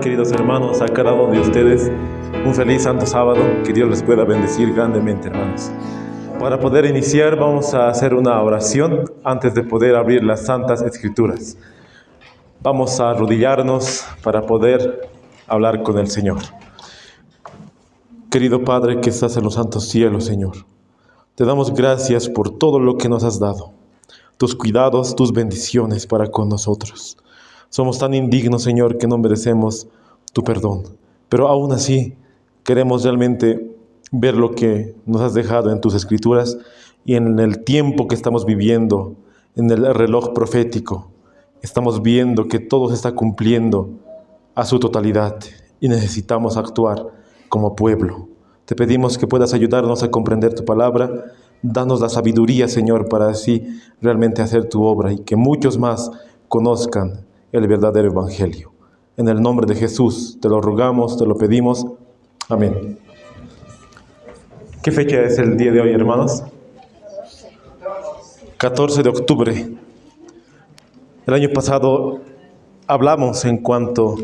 queridos hermanos, a cada uno de ustedes un feliz santo sábado, que Dios les pueda bendecir grandemente, hermanos. Para poder iniciar vamos a hacer una oración antes de poder abrir las Santas Escrituras. Vamos a arrodillarnos para poder hablar con el Señor. Querido Padre que estás en los santos cielos, Señor, te damos gracias por todo lo que nos has dado, tus cuidados, tus bendiciones para con nosotros. Somos tan indignos, Señor, que no merecemos tu perdón, pero aún así queremos realmente ver lo que nos has dejado en tus escrituras y en el tiempo que estamos viviendo, en el reloj profético. Estamos viendo que todo se está cumpliendo a su totalidad y necesitamos actuar como pueblo. Te pedimos que puedas ayudarnos a comprender tu palabra. Danos la sabiduría, Señor, para así realmente hacer tu obra y que muchos más conozcan el verdadero evangelio. En el nombre de Jesús te lo rogamos, te lo pedimos. Amén. ¿Qué fecha es el día de hoy, hermanos? 14 de octubre. El año pasado hablamos en cuanto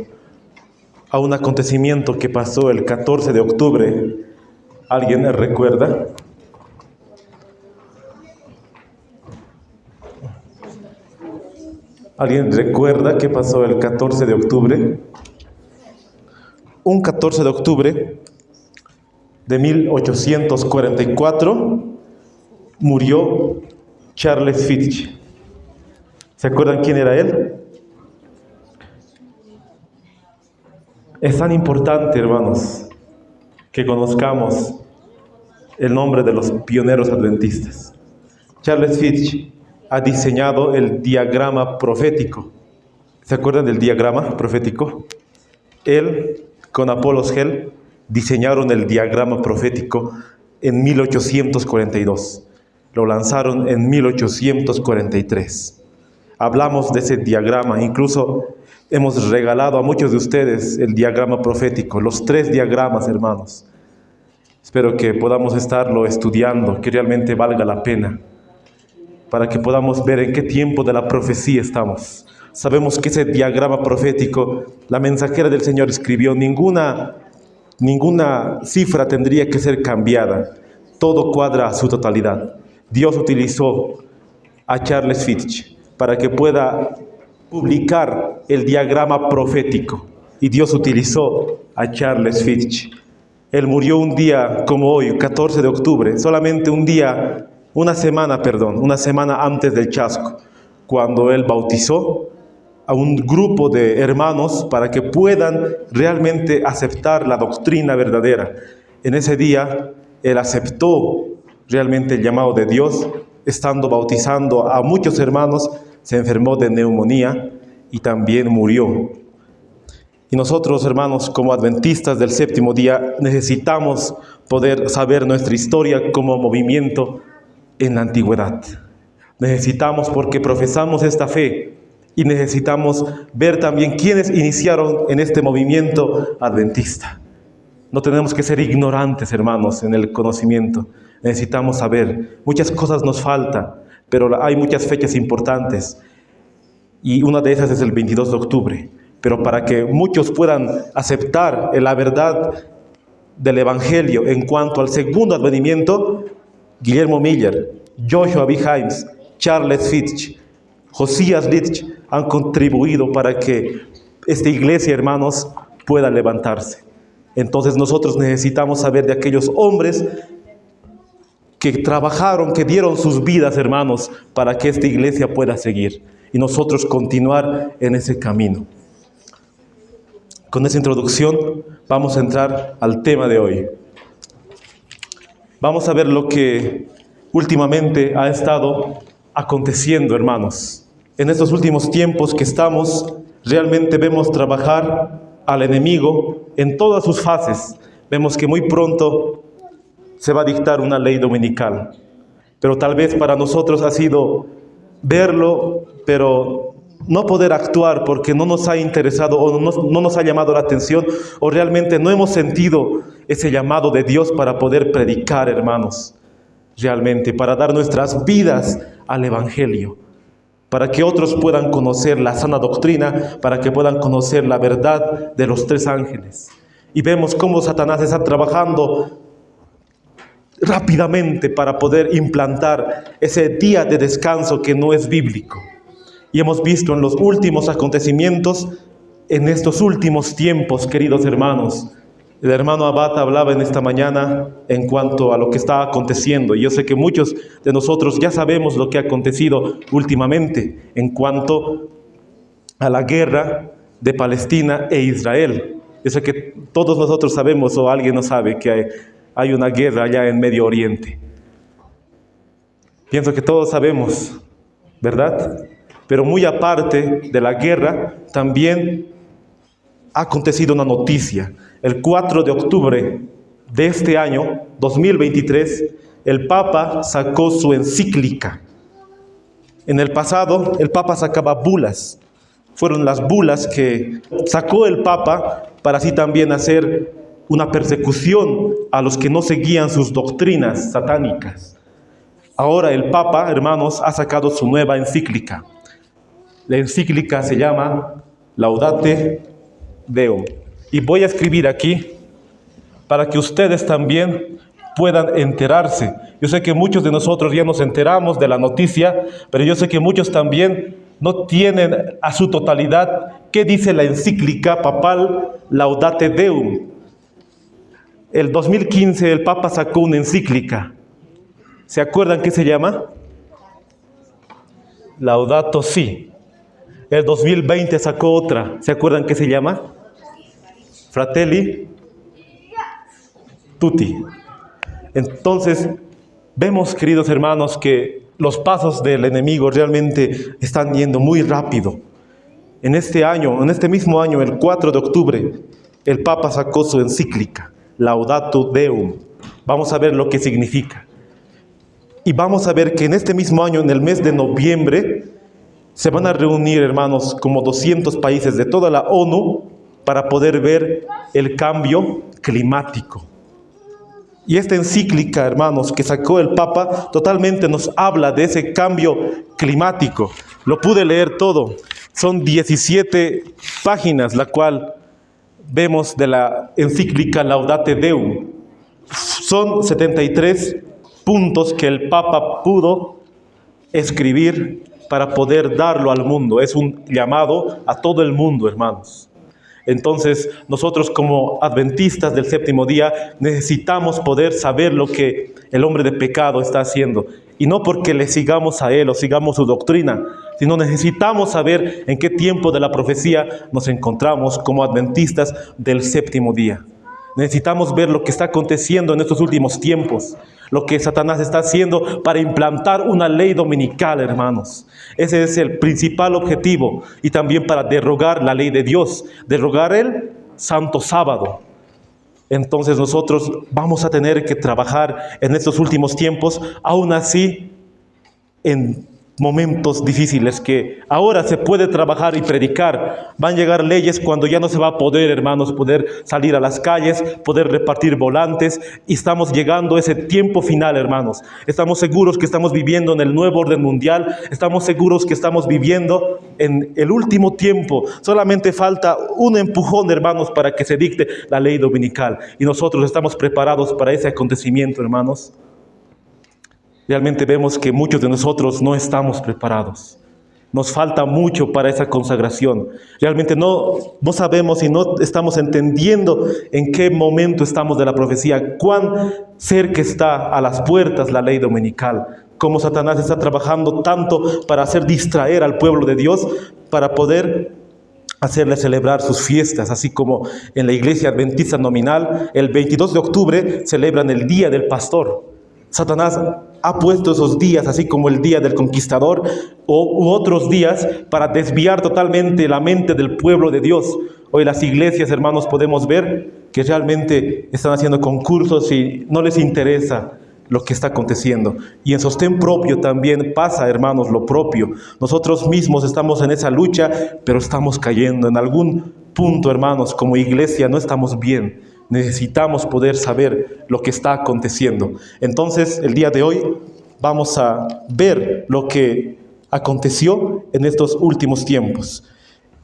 a un acontecimiento que pasó el 14 de octubre. ¿Alguien recuerda? ¿Alguien recuerda qué pasó el 14 de octubre? Un 14 de octubre de 1844 murió Charles Fitch. ¿Se acuerdan quién era él? Es tan importante, hermanos, que conozcamos el nombre de los pioneros adventistas. Charles Fitch ha diseñado el diagrama profético. ¿Se acuerdan del diagrama profético? Él, con Apollos Hell, diseñaron el diagrama profético en 1842. Lo lanzaron en 1843. Hablamos de ese diagrama, incluso hemos regalado a muchos de ustedes el diagrama profético, los 3 diagramas, hermanos. Espero que podamos estarlo estudiando, que realmente valga la pena, para que podamos ver en qué tiempo de la profecía estamos. Sabemos que ese diagrama profético, la mensajera del Señor escribió, ninguna cifra tendría que ser cambiada. Todo cuadra a su totalidad. Dios utilizó a Charles Fitch para que pueda publicar el diagrama profético. Y Dios utilizó a Charles Fitch. Él murió un día como hoy, 14 de octubre, solamente una semana antes del chasco, cuando él bautizó a un grupo de hermanos para que puedan realmente aceptar la doctrina verdadera. En ese día, él aceptó realmente el llamado de Dios, estando bautizando a muchos hermanos, se enfermó de neumonía y también murió. Y nosotros, hermanos, como adventistas del séptimo día, necesitamos poder saber nuestra historia como movimiento en la antigüedad. Necesitamos, porque profesamos esta fe, y necesitamos ver también quiénes iniciaron en este movimiento adventista. No tenemos que ser ignorantes, hermanos, en el conocimiento. Necesitamos saber. Muchas cosas nos faltan, pero hay muchas fechas importantes. Y una de esas es el 22 de octubre. Pero para que muchos puedan aceptar la verdad del Evangelio en cuanto al segundo advenimiento, Guillermo Miller, Joshua B. Himes, Charles Fitch, Josias Litch han contribuido para que esta iglesia, hermanos, pueda levantarse. Entonces nosotros necesitamos saber de aquellos hombres que trabajaron, que dieron sus vidas, hermanos, para que esta iglesia pueda seguir y nosotros continuar en ese camino. Con esa introducción vamos a entrar al tema de hoy. Vamos a ver lo que últimamente ha estado aconteciendo, hermanos. En estos últimos tiempos que estamos, realmente vemos trabajar al enemigo en todas sus fases. Vemos que muy pronto se va a dictar una ley dominical. Pero tal vez para nosotros ha sido verlo, pero no poder actuar porque no nos ha interesado o no nos ha llamado la atención, o realmente no hemos sentido ese llamado de Dios para poder predicar, hermanos, realmente para dar nuestras vidas al Evangelio. para que otros puedan conocer la sana doctrina, para que puedan conocer la verdad de los 3 ángeles. Y vemos cómo Satanás está trabajando rápidamente para poder implantar ese día de descanso que no es bíblico. Y hemos visto en los últimos acontecimientos, en estos últimos tiempos, queridos hermanos. El hermano Abad hablaba en esta mañana en cuanto a lo que está aconteciendo. Y yo sé que muchos de nosotros ya sabemos lo que ha acontecido últimamente en cuanto a la guerra de Palestina e Israel. Yo sé que todos nosotros sabemos, o alguien no sabe, que hay una guerra allá en Medio Oriente. Pienso que todos sabemos, ¿verdad? Pero muy aparte de la guerra, también ha acontecido una noticia. El 4 de octubre de este año, 2023, el Papa sacó su encíclica. En el pasado, el Papa sacaba bulas. Fueron las bulas que sacó el Papa para así también hacer una persecución a los que no seguían sus doctrinas satánicas. Ahora el Papa, hermanos, ha sacado su nueva encíclica. La encíclica se llama Laudate Deum. Y voy a escribir aquí para que ustedes también puedan enterarse. Yo sé que muchos de nosotros ya nos enteramos de la noticia, pero yo sé que muchos también no tienen a su totalidad qué dice la encíclica papal Laudate Deum. El 2015 el Papa sacó una encíclica. ¿Se acuerdan qué se llama? Laudato Si. El 2020 sacó otra. ¿Se acuerdan qué se llama? Fratelli Tutti. Entonces, vemos, queridos hermanos, que los pasos del enemigo realmente están yendo muy rápido. En este año, en este mismo año, el 4 de octubre, el Papa sacó su encíclica, Laudato Deum. Vamos a ver lo que significa. Y vamos a ver que en este mismo año, en el mes de noviembre, se van a reunir, hermanos, como 200 países de toda la ONU para poder ver el cambio climático. Y esta encíclica, hermanos, que sacó el Papa, totalmente nos habla de ese cambio climático. Lo pude leer todo. Son 17 páginas, la cual vemos de la encíclica Laudate Deum. Son 73 puntos que el Papa pudo escribir para poder darlo al mundo. Es un llamado a todo el mundo, hermanos. Entonces, nosotros como adventistas del séptimo día necesitamos poder saber lo que el hombre de pecado está haciendo. Y no porque le sigamos a él o sigamos su doctrina, sino necesitamos saber en qué tiempo de la profecía nos encontramos como adventistas del séptimo día. Necesitamos ver lo que está aconteciendo en estos últimos tiempos, lo que Satanás está haciendo para implantar una ley dominical, hermanos. Ese es el principal objetivo, y también para derrogar la ley de Dios, derrogar el Santo Sábado. Entonces nosotros vamos a tener que trabajar en estos últimos tiempos, aún así en momentos difíciles que ahora se puede trabajar y predicar. Van a llegar leyes cuando ya no se va a poder, hermanos, poder salir a las calles, poder repartir volantes, y estamos llegando a ese tiempo final, hermanos. Estamos seguros que estamos viviendo en el nuevo orden mundial, estamos seguros que estamos viviendo en el último tiempo. Solamente falta un empujón, hermanos, para que se dicte la ley dominical, y nosotros estamos preparados para ese acontecimiento, hermanos. Realmente vemos que muchos de nosotros no estamos preparados. Nos falta mucho para esa consagración. Realmente no sabemos y no estamos entendiendo en qué momento estamos de la profecía, cuán cerca está a las puertas la ley dominical, cómo Satanás está trabajando tanto para hacer distraer al pueblo de Dios, para poder hacerle celebrar sus fiestas, así como en la iglesia adventista nominal, el 22 de octubre celebran el Día del Pastor. Satanás ha puesto esos días, así como el Día del Conquistador u otros días, para desviar totalmente la mente del pueblo de Dios. Hoy las iglesias, hermanos, podemos ver que realmente están haciendo concursos y no les interesa lo que está aconteciendo. Y en sostén propio también pasa, hermanos, lo propio. Nosotros mismos estamos en esa lucha, pero estamos cayendo. En algún punto, hermanos, como iglesia no estamos bien. Necesitamos poder saber lo que está aconteciendo. Entonces, el día de hoy vamos a ver lo que aconteció en estos últimos tiempos.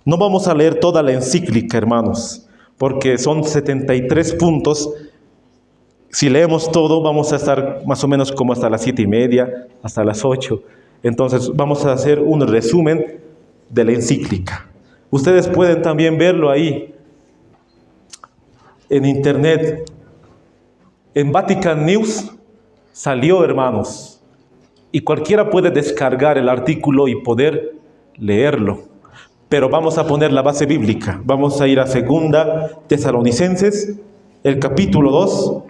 No vamos a leer toda la encíclica, hermanos, porque son 73 puntos. Si leemos todo, vamos a estar más o menos como hasta las 7:30, hasta las 8. Entonces, vamos a hacer un resumen de la encíclica. Ustedes pueden también verlo ahí en internet. En Vatican News salió, hermanos, y cualquiera puede descargar el artículo y poder leerlo. Pero vamos a poner la base bíblica. Vamos a ir a 2 Tesalonicenses, el capítulo 2,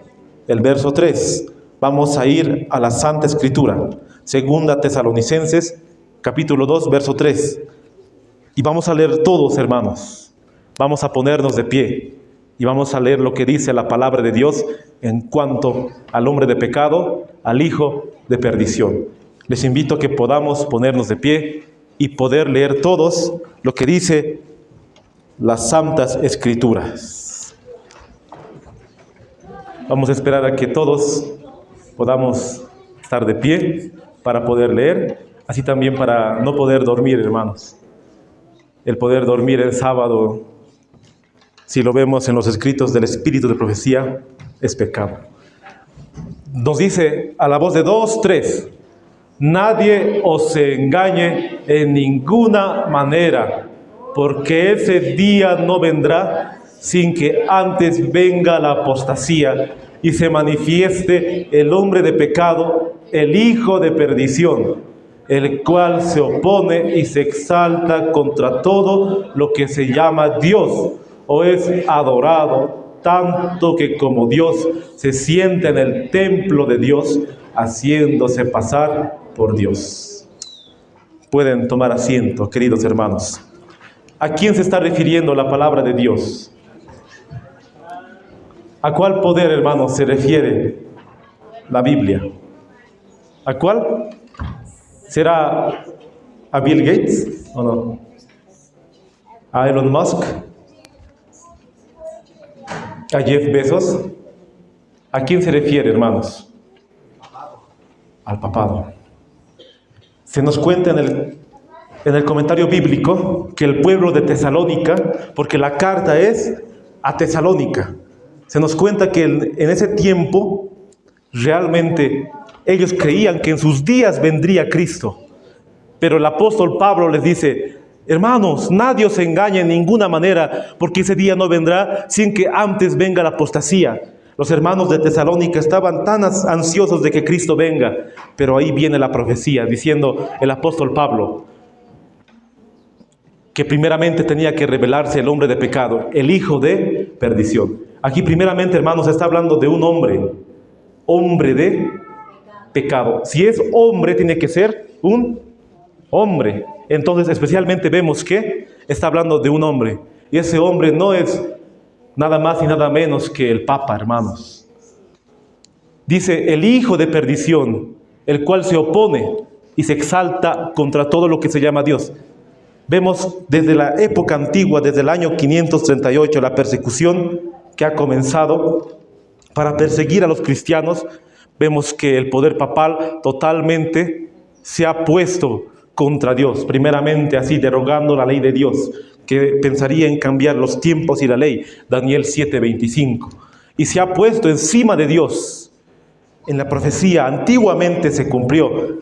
el verso 3. Vamos a ir a la Santa Escritura. 2 Tesalonicenses, capítulo 2, verso 3. Y vamos a leer todos, hermanos. Vamos a ponernos de pie y vamos a leer lo que dice la palabra de Dios en cuanto al hombre de pecado, al hijo de perdición. Les invito a que podamos ponernos de pie y poder leer todos lo que dice las Santas Escrituras. Vamos a esperar a que todos podamos estar de pie para poder leer, así también para no poder dormir, hermanos. El poder dormir el sábado, si lo vemos en los escritos del Espíritu de Profecía, es pecado. Nos dice a la voz de 2, 3, nadie os engañe en ninguna manera, porque ese día no vendrá sin que antes venga la apostasía y se manifieste el hombre de pecado, el hijo de perdición, el cual se opone y se exalta contra todo lo que se llama Dios o es adorado, tanto que como Dios se sienta en el templo de Dios, haciéndose pasar por Dios. Pueden tomar asiento, queridos hermanos. ¿A quién se está refiriendo la palabra de Dios? ¿A cuál poder, hermanos, se refiere la Biblia? ¿A cuál? ¿Será a Bill Gates o no? ¿A Elon Musk? ¿A Jeff Bezos? ¿A quién se refiere, hermanos? Al papado. Se nos cuenta en el comentario bíblico que el pueblo de Tesalónica, porque la carta es a Tesalónica, se nos cuenta que en ese tiempo realmente ellos creían que en sus días vendría Cristo. Pero el apóstol Pablo les dice, hermanos, nadie os engañe en ninguna manera, porque ese día no vendrá sin que antes venga la apostasía. Los hermanos de Tesalónica estaban tan ansiosos de que Cristo venga, pero ahí viene la profecía, diciendo el apóstol Pablo, que primeramente tenía que revelarse el hombre de pecado, el hijo de perdición. Aquí primeramente, hermanos, está hablando de un hombre de pecado. Si es hombre, tiene que ser un hombre. Entonces, especialmente vemos que está hablando de un hombre. Y ese hombre no es nada más y nada menos que el Papa, hermanos. Dice, el hijo de perdición, el cual se opone y se exalta contra todo lo que se llama Dios. Vemos desde la época antigua, desde el año 538, la persecución que ha comenzado para perseguir a los cristianos. Vemos que el poder papal totalmente se ha puesto contra Dios, primeramente así derogando la ley de Dios, que pensaría en cambiar los tiempos y la ley, Daniel 7:25, y se ha puesto encima de Dios. En la profecía antiguamente se cumplió,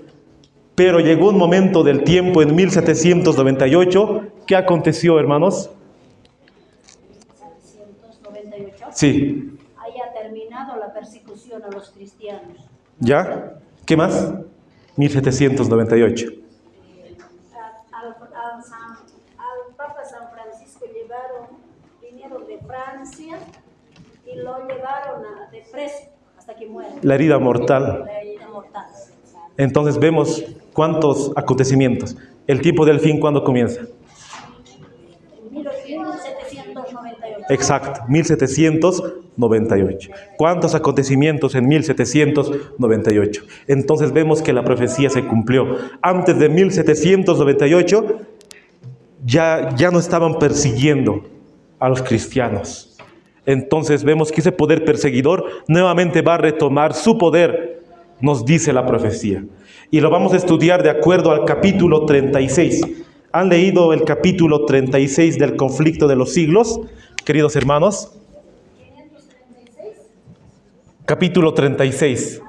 pero llegó un momento del tiempo en 1798. ¿Qué aconteció, hermanos? 1798. Sí. Haya terminado la persecución a los cristianos. ¿Ya? ¿Qué más? 1798. Al Papa San Francisco vinieron de Francia y lo llevaron de preso hasta que muere. La herida mortal. La herida mortal. Entonces vemos cuántos acontecimientos. El tiempo del fin, ¿cuándo comienza? 1798. Exacto, 1798. ¿Cuántos acontecimientos en 1798? Entonces vemos que la profecía se cumplió. Antes de 1798 ya no estaban persiguiendo a los cristianos. Entonces vemos que ese poder perseguidor nuevamente va a retomar su poder nos dice la profecía. Y lo vamos a estudiar de acuerdo al capítulo 36. ¿Han leído el capítulo 36 del conflicto de los siglos, queridos hermanos? Capítulo 36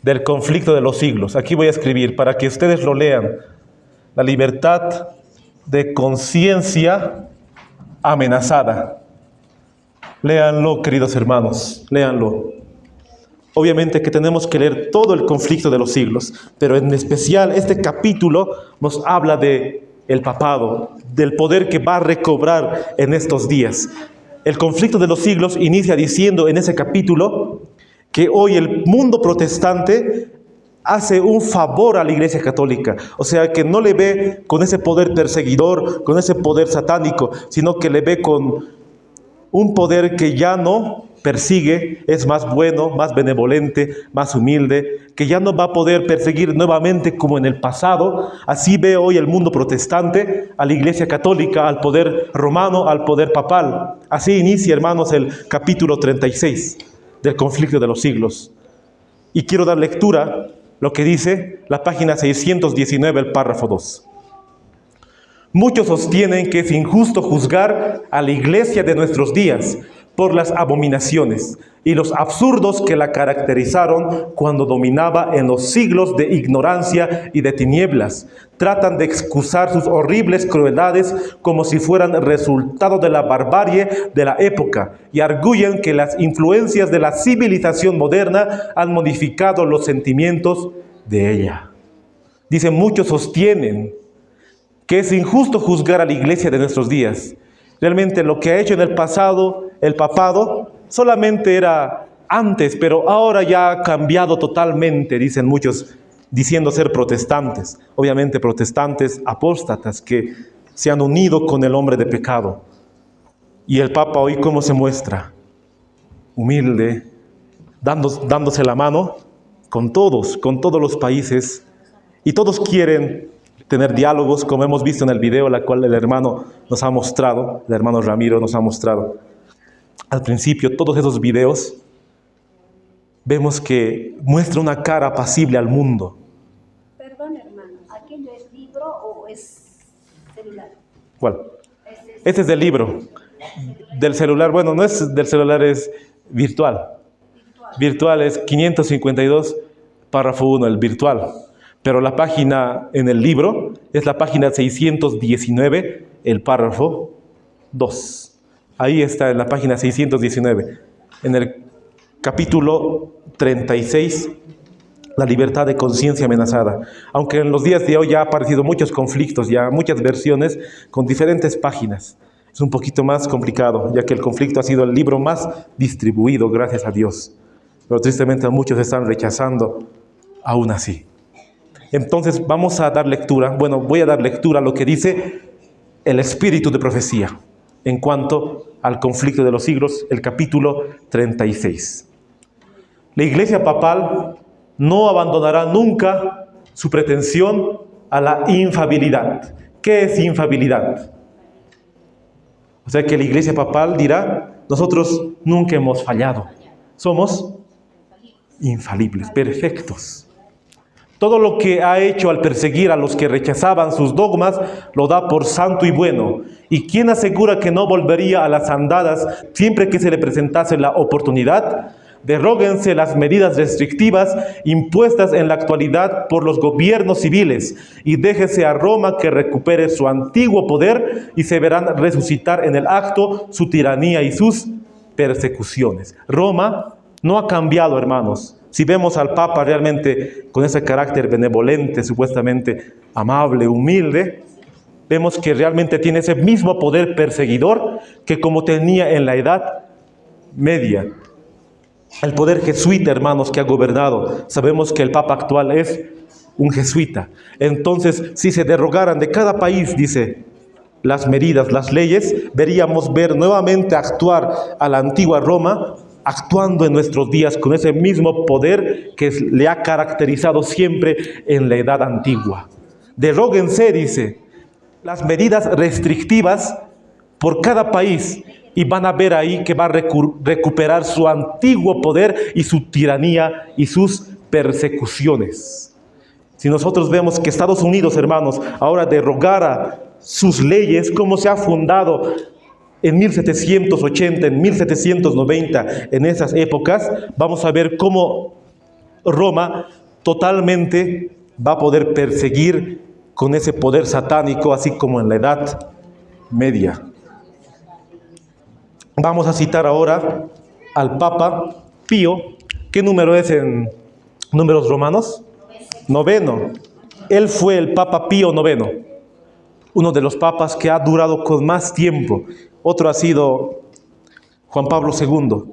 del conflicto de los siglos. Aquí voy a escribir para que ustedes lo lean. La libertad de conciencia amenazada. Léanlo, queridos hermanos, léanlo. Obviamente que tenemos que leer todo el conflicto de los siglos, pero en especial este capítulo nos habla de el papado, del poder que va a recobrar en estos días. El conflicto de los siglos inicia diciendo en ese capítulo que hoy el mundo protestante hace un favor a la Iglesia Católica. O sea, que no le ve con ese poder perseguidor, con ese poder satánico, sino que le ve con un poder que ya no persigue, es más bueno, más benevolente, más humilde, que ya no va a poder perseguir nuevamente como en el pasado. Así ve hoy el mundo protestante a la Iglesia Católica, al poder romano, al poder papal. Así inicia, hermanos, el capítulo 36 del conflicto de los siglos. Y quiero dar lectura lo que dice la página 619, el párrafo 2. Muchos sostienen que es injusto juzgar a la Iglesia de nuestros días por las abominaciones y los absurdos que la caracterizaron cuando dominaba en los siglos de ignorancia y de tinieblas. Tratan de excusar sus horribles crueldades como si fueran resultado de la barbarie de la época y arguyen que las influencias de la civilización moderna han modificado los sentimientos de ella. Dicen, muchos sostienen que es injusto juzgar a la Iglesia de nuestros días. Realmente lo que ha hecho en el pasado el papado solamente era antes, pero ahora ya ha cambiado totalmente, dicen muchos, diciendo ser protestantes. Obviamente protestantes apóstatas que se han unido con el hombre de pecado. Y el Papa hoy, ¿cómo se muestra? Humilde, dándose la mano con todos los países. Y todos quieren tener diálogos, como hemos visto en el video, la cual el hermano nos ha mostrado, el hermano Ramiro nos ha mostrado. Al principio, todos esos videos, vemos que muestra una cara apacible al mundo. Perdón, hermano, ¿aquello es libro o es celular? ¿Cuál? Este es del libro. Del celular, bueno, no es del celular, es virtual. Virtual es 552, párrafo 1, el virtual. Pero la página en el libro es la página 619, el párrafo 2. Ahí está en la página 619. En el capítulo 36, la libertad de conciencia amenazada. Aunque en los días de hoy ya ha aparecido muchos conflictos, ya muchas versiones con diferentes páginas. Es un poquito más complicado, ya que el conflicto ha sido el libro más distribuido, gracias a Dios. Pero tristemente muchos están rechazando aún así. Entonces vamos a dar lectura, voy a dar lectura a lo que dice el espíritu de profecía en cuanto al conflicto de los siglos, el capítulo 36. La Iglesia papal no abandonará nunca su pretensión a la infalibilidad. ¿Qué es infalibilidad? O sea que la Iglesia papal dirá, nosotros nunca hemos fallado, somos infalibles, perfectos. Todo lo que ha hecho al perseguir a los que rechazaban sus dogmas, lo da por santo y bueno. ¿Y quién asegura que no volvería a las andadas siempre que se le presentase la oportunidad? Deróguense las medidas restrictivas impuestas en la actualidad por los gobiernos civiles y déjese a Roma que recupere su antiguo poder y se verán resucitar en el acto su tiranía y sus persecuciones. Roma no ha cambiado, hermanos. Si vemos al Papa realmente con ese carácter benevolente, supuestamente amable, humilde, vemos que realmente tiene ese mismo poder perseguidor que como tenía en la Edad Media. El poder jesuita, hermanos, que ha gobernado. Sabemos que el Papa actual es un jesuita. Entonces, si se derogaran de cada país, dice, las medidas, las leyes, veríamos ver nuevamente actuar a la antigua Roma, actuando en nuestros días con ese mismo poder que le ha caracterizado siempre en la edad antigua. Deróguense, dice, las medidas restrictivas por cada país y van a ver ahí que va a recuperar su antiguo poder y su tiranía y sus persecuciones. Si nosotros vemos que Estados Unidos, hermanos, ahora derogara sus leyes, como se ha fundado en 1780, en 1790, en esas épocas, vamos a ver cómo Roma totalmente va a poder perseguir con ese poder satánico, así como en la Edad Media. Vamos a citar ahora al Papa Pío. ¿Qué número es en números romanos? 9. Él fue el Papa Pío 9, uno de los papas que ha durado con más tiempo. Otro ha sido Juan Pablo II.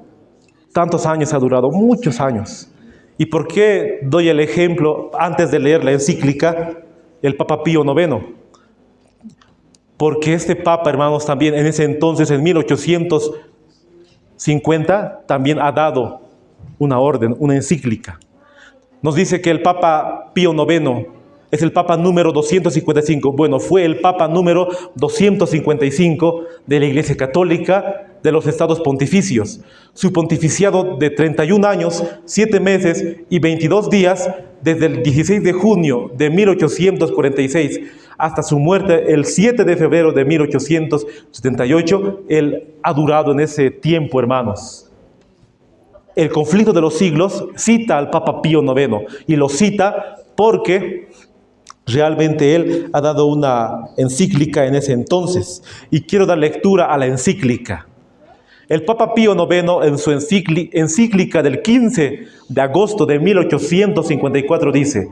Tantos años ha durado, muchos años. ¿Y por qué doy el ejemplo antes de leer la encíclica, el Papa Pío 9? Porque este Papa, hermanos, también en ese entonces, en 1850, también ha dado una orden, una encíclica. Nos dice que el Papa Pío 9 es el Papa número 255. Bueno, fue el Papa número 255 de la Iglesia Católica de los Estados Pontificios. Su pontificiado de 31 años, 7 meses y 22 días, desde el 16 de junio de 1846 hasta su muerte el 7 de febrero de 1878, él ha durado en ese tiempo, hermanos. El conflicto de los siglos cita al Papa Pío 9 y lo cita porque realmente él ha dado una encíclica en ese entonces. Y quiero dar lectura a la encíclica. El Papa Pío 9 en su encíclica del 15 de agosto de 1854 dice: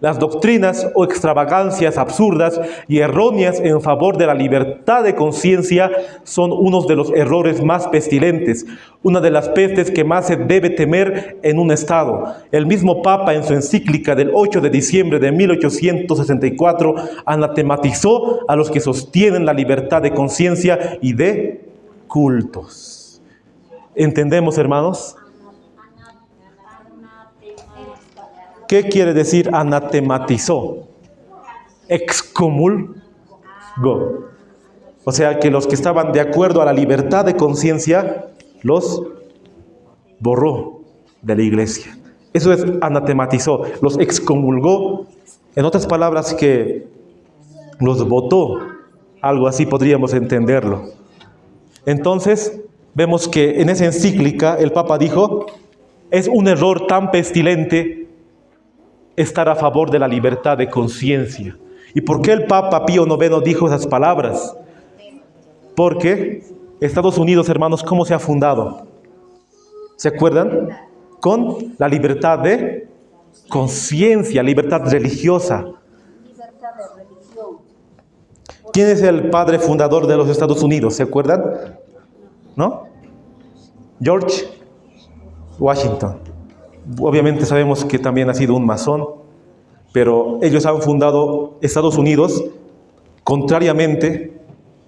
las doctrinas o extravagancias absurdas y erróneas en favor de la libertad de conciencia son unos de los errores más pestilentes, una de las pestes que más se debe temer en un Estado. El mismo Papa en su encíclica del 8 de diciembre de 1864 anatematizó a los que sostienen la libertad de conciencia y de cultos. ¿Entendemos, hermanos? ¿Qué quiere decir anatematizó? Excomulgó. O sea que los que estaban de acuerdo a la libertad de conciencia los borró de la iglesia. Eso es anatematizó, los excomulgó. En otras palabras, que los votó. Algo así podríamos entenderlo. Entonces, vemos que en esa encíclica el Papa dijo: es un error tan pestilente estar a favor de la libertad de conciencia. ¿Y por qué el Papa Pío 9 dijo esas palabras? Porque Estados Unidos, hermanos, ¿cómo se ha fundado? ¿Se acuerdan? Con la libertad de conciencia, libertad religiosa. ¿Quién es el padre fundador de los Estados Unidos? ¿Se acuerdan? ¿No? George Washington. Obviamente sabemos que también ha sido un masón, pero ellos han fundado Estados Unidos contrariamente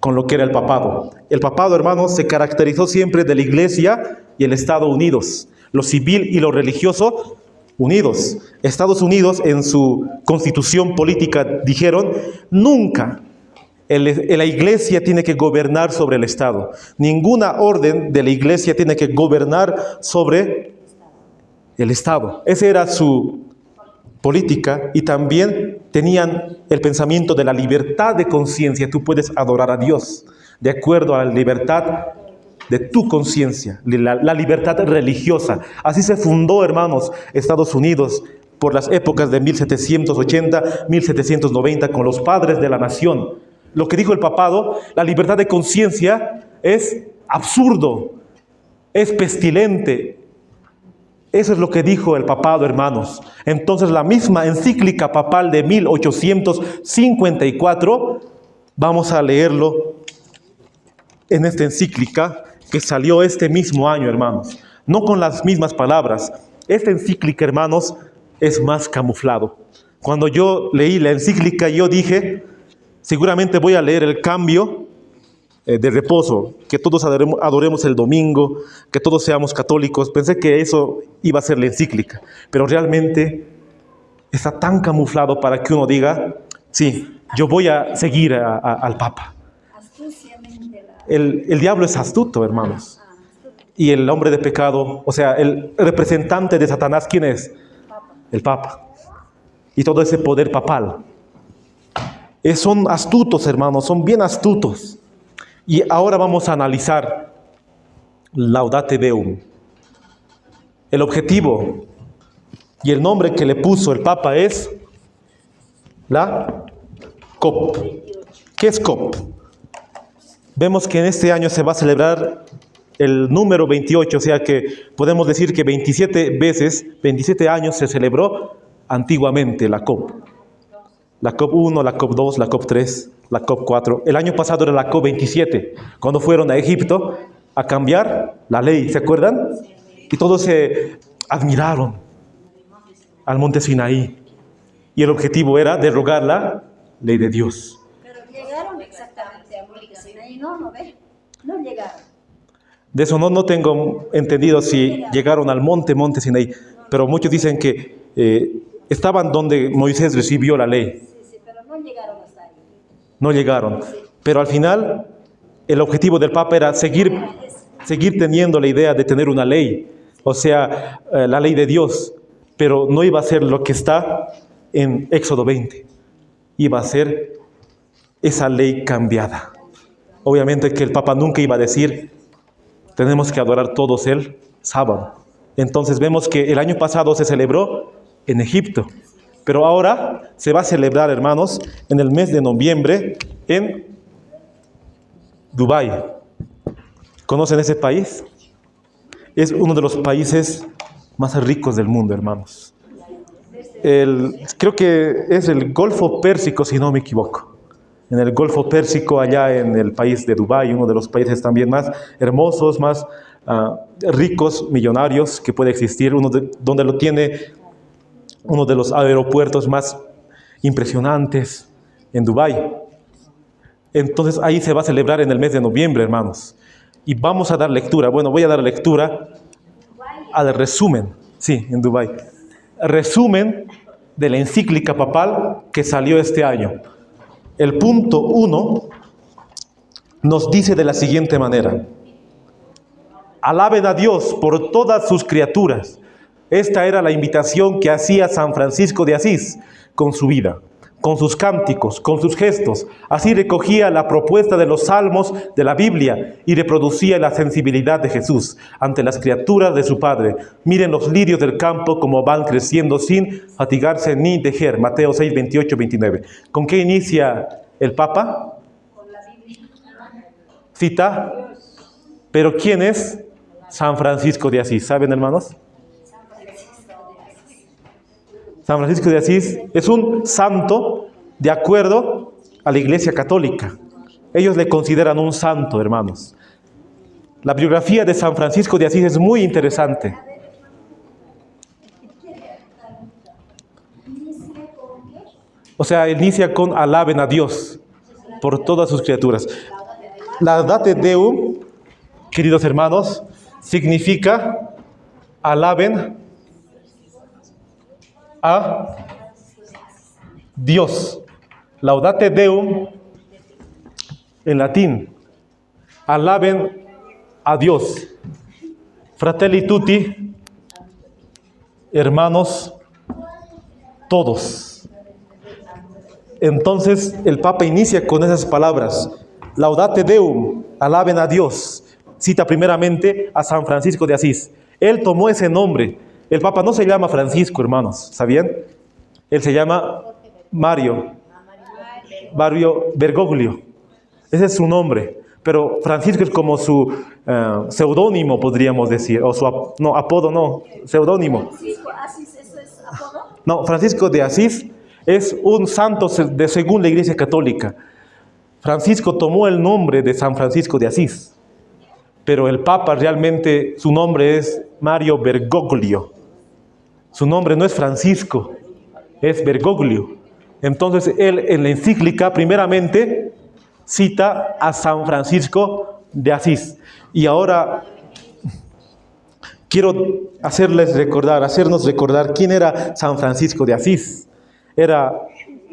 con lo que era el papado. El papado, hermanos, se caracterizó siempre de la iglesia y el Estado unidos, lo civil y lo religioso unidos. Estados Unidos en su constitución política dijeron: nunca la iglesia tiene que gobernar sobre el Estado. Ninguna orden de la iglesia tiene que gobernar sobre el Estado. Esa era su política, y también tenían el pensamiento de la libertad de conciencia. Tú puedes adorar a Dios de acuerdo a la libertad de tu conciencia, la libertad religiosa. Así se fundó, hermanos, Estados Unidos por las épocas de 1780, 1790, con los padres de la nación. Lo que dijo el papado: la libertad de conciencia es absurdo, es pestilente. Eso es lo que dijo el papado, hermanos. Entonces, la misma encíclica papal de 1854, vamos a leerlo en esta encíclica que salió este mismo año, hermanos. No con las mismas palabras. Esta encíclica, hermanos, es más camuflado. Cuando yo leí la encíclica, yo dije: seguramente voy a leer el cambio de reposo, que todos adoremos el domingo, que todos seamos católicos. Pensé que eso iba a ser la encíclica, pero realmente está tan camuflado para que uno diga: sí, yo voy a seguir al Papa. El diablo es astuto, hermanos. Y el hombre de pecado, o sea, el representante de Satanás, ¿quién es? el Papa y todo ese poder papal. Son astutos, hermanos, son bien astutos. Y ahora vamos a analizar Laudate Deum. El objetivo y el nombre que le puso el Papa es la COP. ¿Qué es COP? Vemos que en este año se va a celebrar el número 28, o sea que podemos decir que 27 años se celebró antiguamente la COP. La COP 1, la COP 2, la COP 3, la COP 4. El año pasado era la COP 27, cuando fueron a Egipto a cambiar la ley, ¿se acuerdan? Y todos se admiraron al monte Sinaí. Y el objetivo era derogar la ley de Dios. Pero llegaron exactamente a monte Sinaí, no ve, no llegaron. De eso no tengo entendido si llegaron al monte Sinaí, pero muchos dicen que estaban donde Moisés recibió la ley. Sí, pero no llegaron hasta ahí. No llegaron, pero al final el objetivo del Papa era seguir teniendo la idea de tener una ley, o sea, la ley de Dios, pero no iba a ser lo que está en Éxodo 20, iba a ser esa ley cambiada. Obviamente que el Papa nunca iba a decir, tenemos que adorar todos el sábado. Entonces vemos que el año pasado se celebró en Egipto, pero ahora se va a celebrar, hermanos, en el mes de noviembre en Dubái. ¿Conocen ese país? Es uno de los países más ricos del mundo, hermanos. Creo que es el Golfo Pérsico, si no me equivoco. En el Golfo Pérsico, allá en el país de Dubái, uno de los países también más hermosos, más ricos, millonarios que puede existir, donde lo tiene uno de los aeropuertos más impresionantes en Dubái. Entonces ahí se va a celebrar en el mes de noviembre, hermanos. Y vamos a dar lectura. Bueno, voy a dar lectura al resumen. Sí, en Dubái. Resumen de la encíclica papal que salió este año. El punto 1 nos dice de la siguiente manera: alaben a Dios por todas sus criaturas. Esta era la invitación que hacía San Francisco de Asís con su vida, con sus cánticos, con sus gestos. Así recogía la propuesta de los salmos de la Biblia y reproducía la sensibilidad de Jesús ante las criaturas de su Padre. Miren los lirios del campo como van creciendo sin fatigarse ni tejer. Mateo 6, 28, 29. ¿Con qué inicia el Papa? Con la Biblia. Cita. ¿Pero quién es? San Francisco de Asís. ¿Saben, hermanos? San Francisco de Asís es un santo de acuerdo a la Iglesia Católica. Ellos le consideran un santo, hermanos. La biografía de San Francisco de Asís es muy interesante. O sea, inicia con alaben a Dios por todas sus criaturas. Laudate Deum, queridos hermanos, significa alaben a Dios. Laudate Deum en latín. Alaben a Dios. Fratelli tutti, hermanos todos. Entonces el Papa inicia con esas palabras. Laudate Deum, alaben a Dios. Cita primeramente a San Francisco de Asís. Él tomó ese nombre. El Papa no se llama Francisco, hermanos, ¿sabían? Él se llama Mario Bergoglio. Ese es su nombre. Pero Francisco es como su seudónimo, podríamos decir. O su apodo, no, seudónimo. Francisco Asís, ¿eso es apodo? No, Francisco de Asís es un santo según la Iglesia Católica. Francisco tomó el nombre de San Francisco de Asís. Pero el Papa realmente, su nombre es Mario Bergoglio. Su nombre no es Francisco, es Bergoglio. Entonces él en la encíclica primeramente cita a San Francisco de Asís. Y ahora quiero hacernos recordar quién era San Francisco de Asís. Era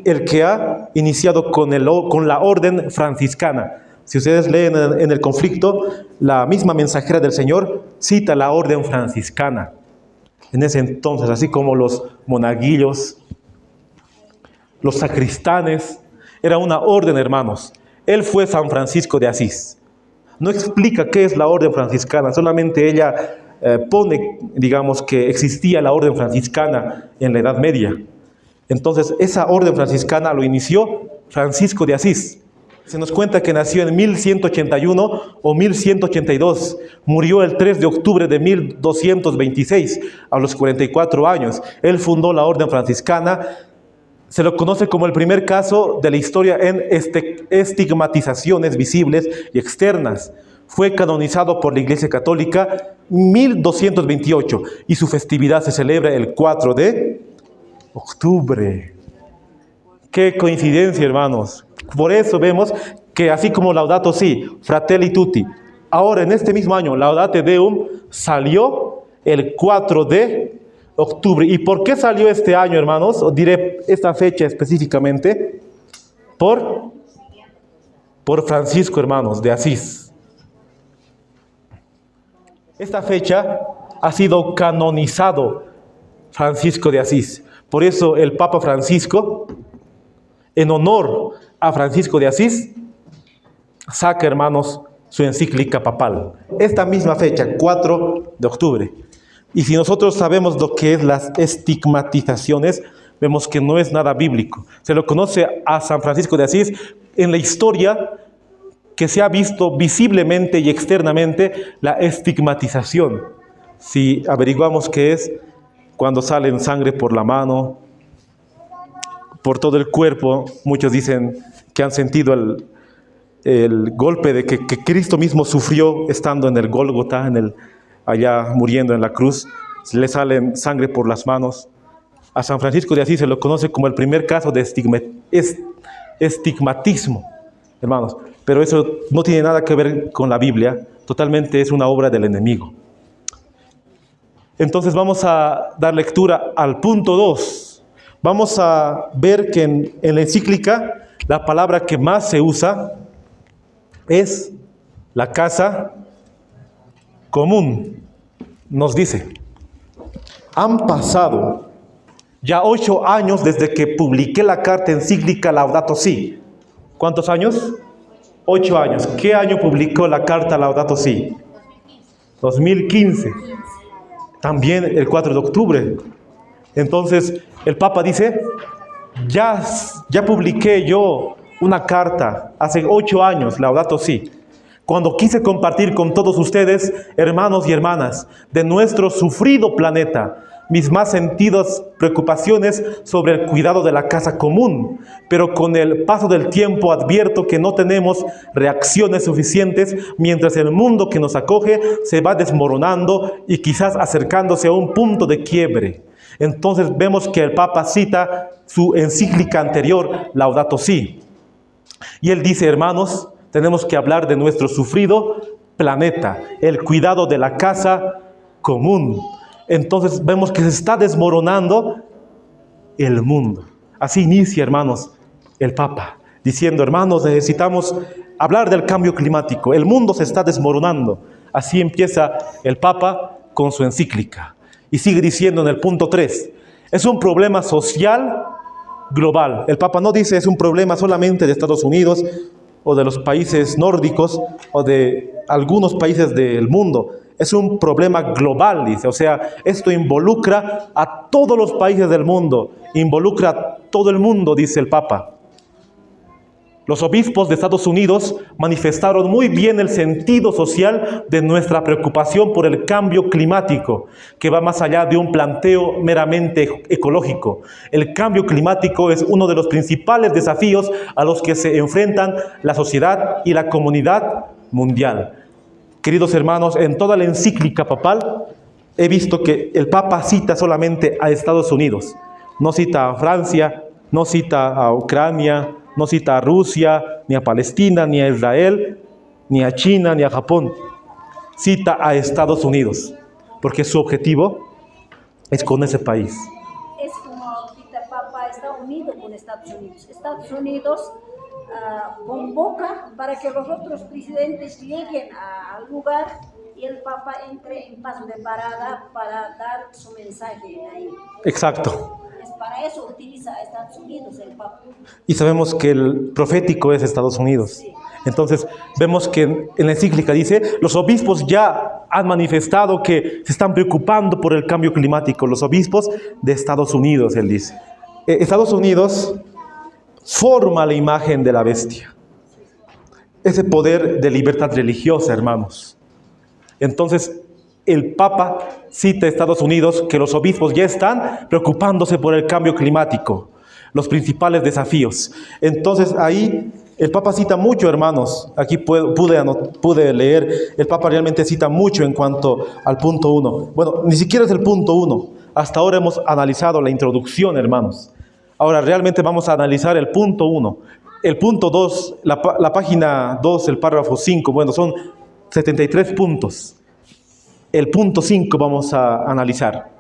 el que ha iniciado con la orden franciscana. Si ustedes leen en el conflicto, la misma mensajera del Señor cita la orden franciscana. en ese entonces, así como los monaguillos, los sacristanes. Era una orden, hermanos. Él fue San Francisco de Asís. No explica qué es la orden franciscana, solamente ella pone, digamos, que existía la orden franciscana en la Edad Media. Entonces, esa orden franciscana lo inició Francisco de Asís. Se nos cuenta que nació en 1181 o 1182. Murió el 3 de octubre de 1226, a los 44 años. Él fundó la orden franciscana. Se lo conoce como el primer caso de la historia en estigmatizaciones visibles y externas. Fue canonizado por la Iglesia Católica en 1228 y su festividad se celebra el 4 de octubre. ¡Qué coincidencia, hermanos! Por eso vemos que así como Laudato Si, Fratelli Tutti, ahora en este mismo año Laudate Deum salió el 4 de octubre. ¿Y por qué salió este año, hermanos? Os diré esta fecha específicamente. Por Francisco, hermanos, de Asís. Esta fecha ha sido canonizado Francisco de Asís. Por eso el Papa Francisco, en honor a Francisco de Asís, saca, hermanos, su encíclica papal. Esta misma fecha, 4 de octubre. Y si nosotros sabemos lo que es las estigmatizaciones, vemos que no es nada bíblico. Se lo conoce a San Francisco de Asís en la historia que se ha visto visiblemente y externamente la estigmatización. Si averiguamos qué es, cuando sale sangre por la mano, por todo el cuerpo, muchos dicen que han sentido el golpe de que Cristo mismo sufrió estando en el Gólgota, allá muriendo en la cruz. Le salen sangre por las manos. A San Francisco de Asís se lo conoce como el primer caso de estigmatismo, hermanos. Pero eso no tiene nada que ver con la Biblia, totalmente es una obra del enemigo. Entonces vamos a dar lectura al punto 2. Vamos a ver que en la encíclica la palabra que más se usa es la casa común. Nos dice, han pasado ya 8 años desde que publiqué la carta encíclica Laudato Si. ¿Cuántos años? 8 años. ¿Qué año publicó la carta Laudato Si? 2015. También el 4 de octubre. Entonces, el Papa dice, ya publiqué yo una carta hace 8 años, Laudato Si, cuando quise compartir con todos ustedes, hermanos y hermanas, de nuestro sufrido planeta, mis más sentidas preocupaciones sobre el cuidado de la casa común. Pero con el paso del tiempo advierto que no tenemos reacciones suficientes mientras el mundo que nos acoge se va desmoronando y quizás acercándose a un punto de quiebre. Entonces vemos que el Papa cita su encíclica anterior, Laudato Si. Y él dice, hermanos, tenemos que hablar de nuestro sufrido planeta, el cuidado de la casa común. Entonces vemos que se está desmoronando el mundo. Así inicia, hermanos, el Papa, diciendo, hermanos, necesitamos hablar del cambio climático. El mundo se está desmoronando. Así empieza el Papa con su encíclica. Y sigue diciendo en el punto 3, es un problema social global. El Papa no dice es un problema solamente de Estados Unidos o de los países nórdicos o de algunos países del mundo. Es un problema global, dice. O sea, esto involucra a todos los países del mundo, involucra a todo el mundo, dice el Papa. Los obispos de Estados Unidos manifestaron muy bien el sentido social de nuestra preocupación por el cambio climático, que va más allá de un planteo meramente ecológico. El cambio climático es uno de los principales desafíos a los que se enfrentan la sociedad y la comunidad mundial. Queridos hermanos, en toda la encíclica papal he visto que el Papa cita solamente a Estados Unidos. No cita a Francia, no cita a Ucrania, no cita a Rusia, ni a Palestina, ni a Israel, ni a China, ni a Japón. Cita a Estados Unidos, porque su objetivo es con ese país. Es como ahorita el Papa está unido con Estados Unidos. Estados Unidos convoca para que los otros presidentes lleguen al lugar y el Papa entre en paso de parada para dar su mensaje ahí. Exacto. Es para eso utiliza a Estados Unidos el Papa. Y sabemos que el profético es Estados Unidos. Sí. Entonces, vemos que en la encíclica dice, los obispos ya han manifestado que se están preocupando por el cambio climático. Los obispos de Estados Unidos, él dice. Estados Unidos forma la imagen de la bestia. Ese poder de libertad religiosa, hermanos. Entonces, el Papa cita a Estados Unidos que los obispos ya están preocupándose por el cambio climático, los principales desafíos. Entonces, ahí el Papa cita mucho, hermanos. Aquí pude leer, el Papa realmente cita mucho en cuanto al punto 1. Bueno, ni siquiera es el punto 1. Hasta ahora hemos analizado la introducción, hermanos. Ahora realmente vamos a analizar el punto 1. El punto 2, la página 2, el párrafo 5, bueno, son 73 puntos. El punto 5 vamos a analizar.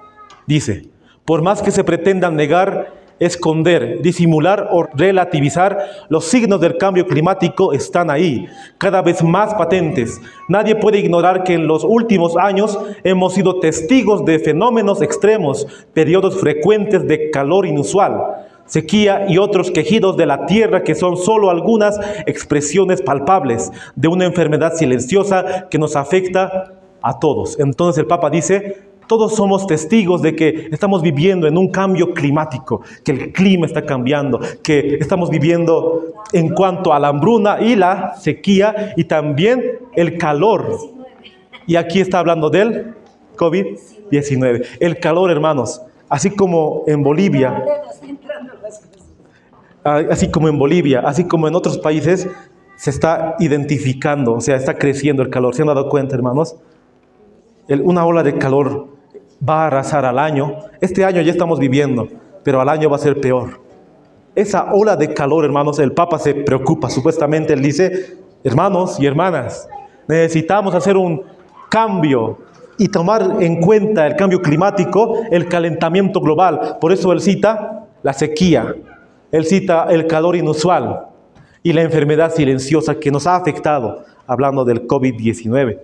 Dice, por más que se pretendan negar, esconder, disimular o relativizar, los signos del cambio climático están ahí, cada vez más patentes. Nadie puede ignorar que en los últimos años hemos sido testigos de fenómenos extremos, periodos frecuentes de calor inusual, sequía y otros quejidos de la tierra que son solo algunas expresiones palpables de una enfermedad silenciosa que nos afecta a todos. Entonces el Papa dice, todos somos testigos de que estamos viviendo en un cambio climático, que el clima está cambiando, que estamos viviendo en cuanto a la hambruna y la sequía y también el calor. Y aquí está hablando del COVID-19. El calor, hermanos, así como en Bolivia, así como en otros países, se está identificando, o sea, está creciendo el calor. ¿Se han dado cuenta, hermanos? Una ola de calor va a arrasar al año. Este año ya estamos viviendo, pero al año va a ser peor. Esa ola de calor, hermanos, el Papa se preocupa. Supuestamente él dice, hermanos y hermanas, necesitamos hacer un cambio y tomar en cuenta el cambio climático, el calentamiento global. Por eso él cita la sequía, él cita el calor inusual y la enfermedad silenciosa que nos ha afectado, hablando del COVID-19.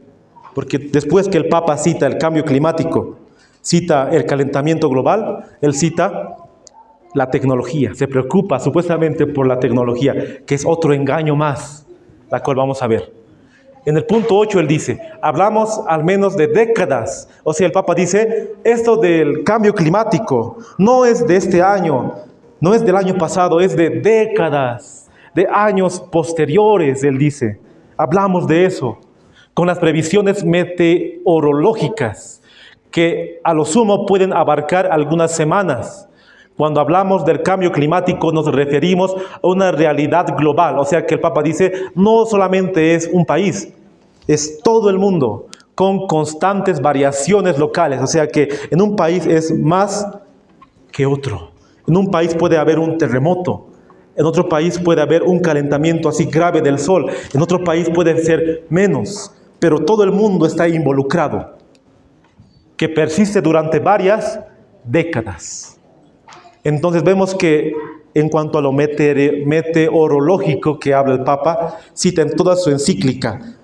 Porque después que el Papa cita el cambio climático, cita el calentamiento global, él cita la tecnología. Se preocupa supuestamente por la tecnología, que es otro engaño más, la cual vamos a ver. En el punto 8 él dice, hablamos al menos de décadas. O sea, el Papa dice, esto del cambio climático no es de este año, no es del año pasado, es de décadas, de años posteriores, él dice. Hablamos de eso, con las previsiones meteorológicas, que a lo sumo pueden abarcar algunas semanas. Cuando hablamos del cambio climático nos referimos a una realidad global. O sea que el Papa dice, no solamente es un país, es todo el mundo, con constantes variaciones locales. O sea que en un país es más que otro. En un país puede haber un terremoto, en otro país puede haber un calentamiento así grave del sol, en otro país puede ser menos, pero todo el mundo está involucrado, que persiste durante varias décadas. Entonces vemos que en cuanto a lo meteorológico que habla el Papa, cita en toda su encíclica,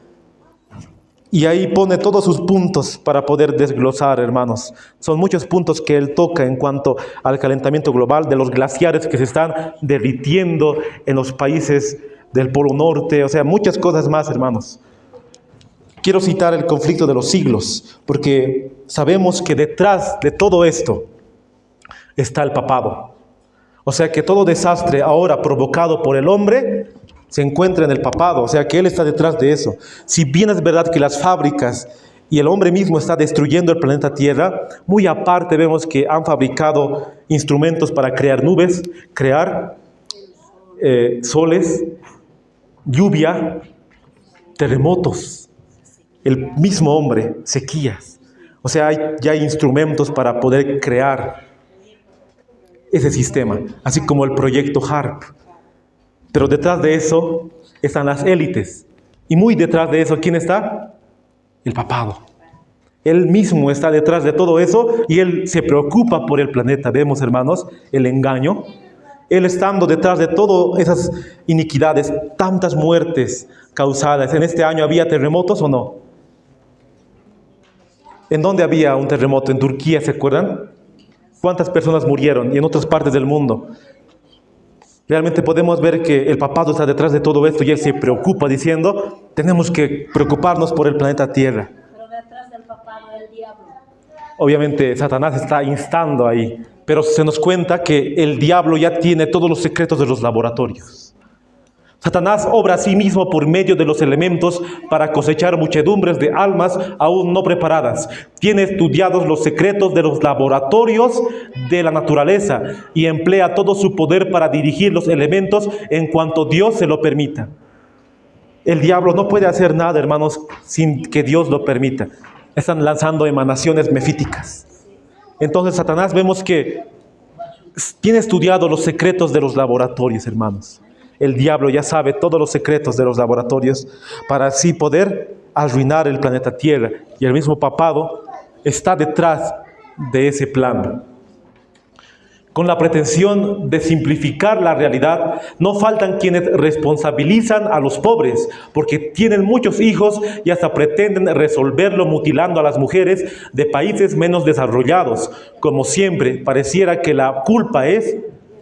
y ahí pone todos sus puntos para poder desglosar, hermanos. Son muchos puntos que él toca en cuanto al calentamiento global, de los glaciares que se están derritiendo en los países del Polo Norte, o sea, muchas cosas más, hermanos. Quiero citar el conflicto de los siglos, porque sabemos que detrás de todo esto está el papado. O sea que todo desastre ahora provocado por el hombre se encuentra en el papado, o sea que él está detrás de eso. Si bien es verdad que las fábricas y el hombre mismo está destruyendo el planeta Tierra, muy aparte vemos que han fabricado instrumentos para crear nubes, crear soles, lluvia, terremotos. El mismo hombre, sequías. O sea, ya hay instrumentos para poder crear ese sistema, así como el proyecto HARP. Pero detrás de eso están las élites. Y muy detrás de eso, ¿quién está? El papado. Él mismo está detrás de todo eso y él se preocupa por el planeta. Vemos, hermanos, el engaño. Él estando detrás de todas esas iniquidades, tantas muertes causadas. ¿En este año había terremotos o no? ¿En dónde había un terremoto? En Turquía, ¿se acuerdan? ¿Cuántas personas murieron? Y en otras partes del mundo. Realmente podemos ver que el papado está detrás de todo esto y él se preocupa diciendo, tenemos que preocuparnos por el planeta Tierra. Pero detrás del papado el diablo. Obviamente Satanás está instando ahí, pero se nos cuenta que el diablo ya tiene todos los secretos de los laboratorios. Satanás obra a sí mismo por medio de los elementos para cosechar muchedumbres de almas aún no preparadas. Tiene estudiados los secretos de los laboratorios de la naturaleza y emplea todo su poder para dirigir los elementos en cuanto Dios se lo permita. El diablo no puede hacer nada, hermanos, sin que Dios lo permita. Están lanzando emanaciones mefíticas. Entonces Satanás vemos que tiene estudiado los secretos de los laboratorios, hermanos. El diablo ya sabe todos los secretos de los laboratorios para así poder arruinar el planeta Tierra. Y el mismo papado está detrás de ese plan. Con la pretensión de simplificar la realidad, no faltan quienes responsabilizan a los pobres, porque tienen muchos hijos y hasta pretenden resolverlo mutilando a las mujeres de países menos desarrollados. Como siempre, pareciera que la culpa es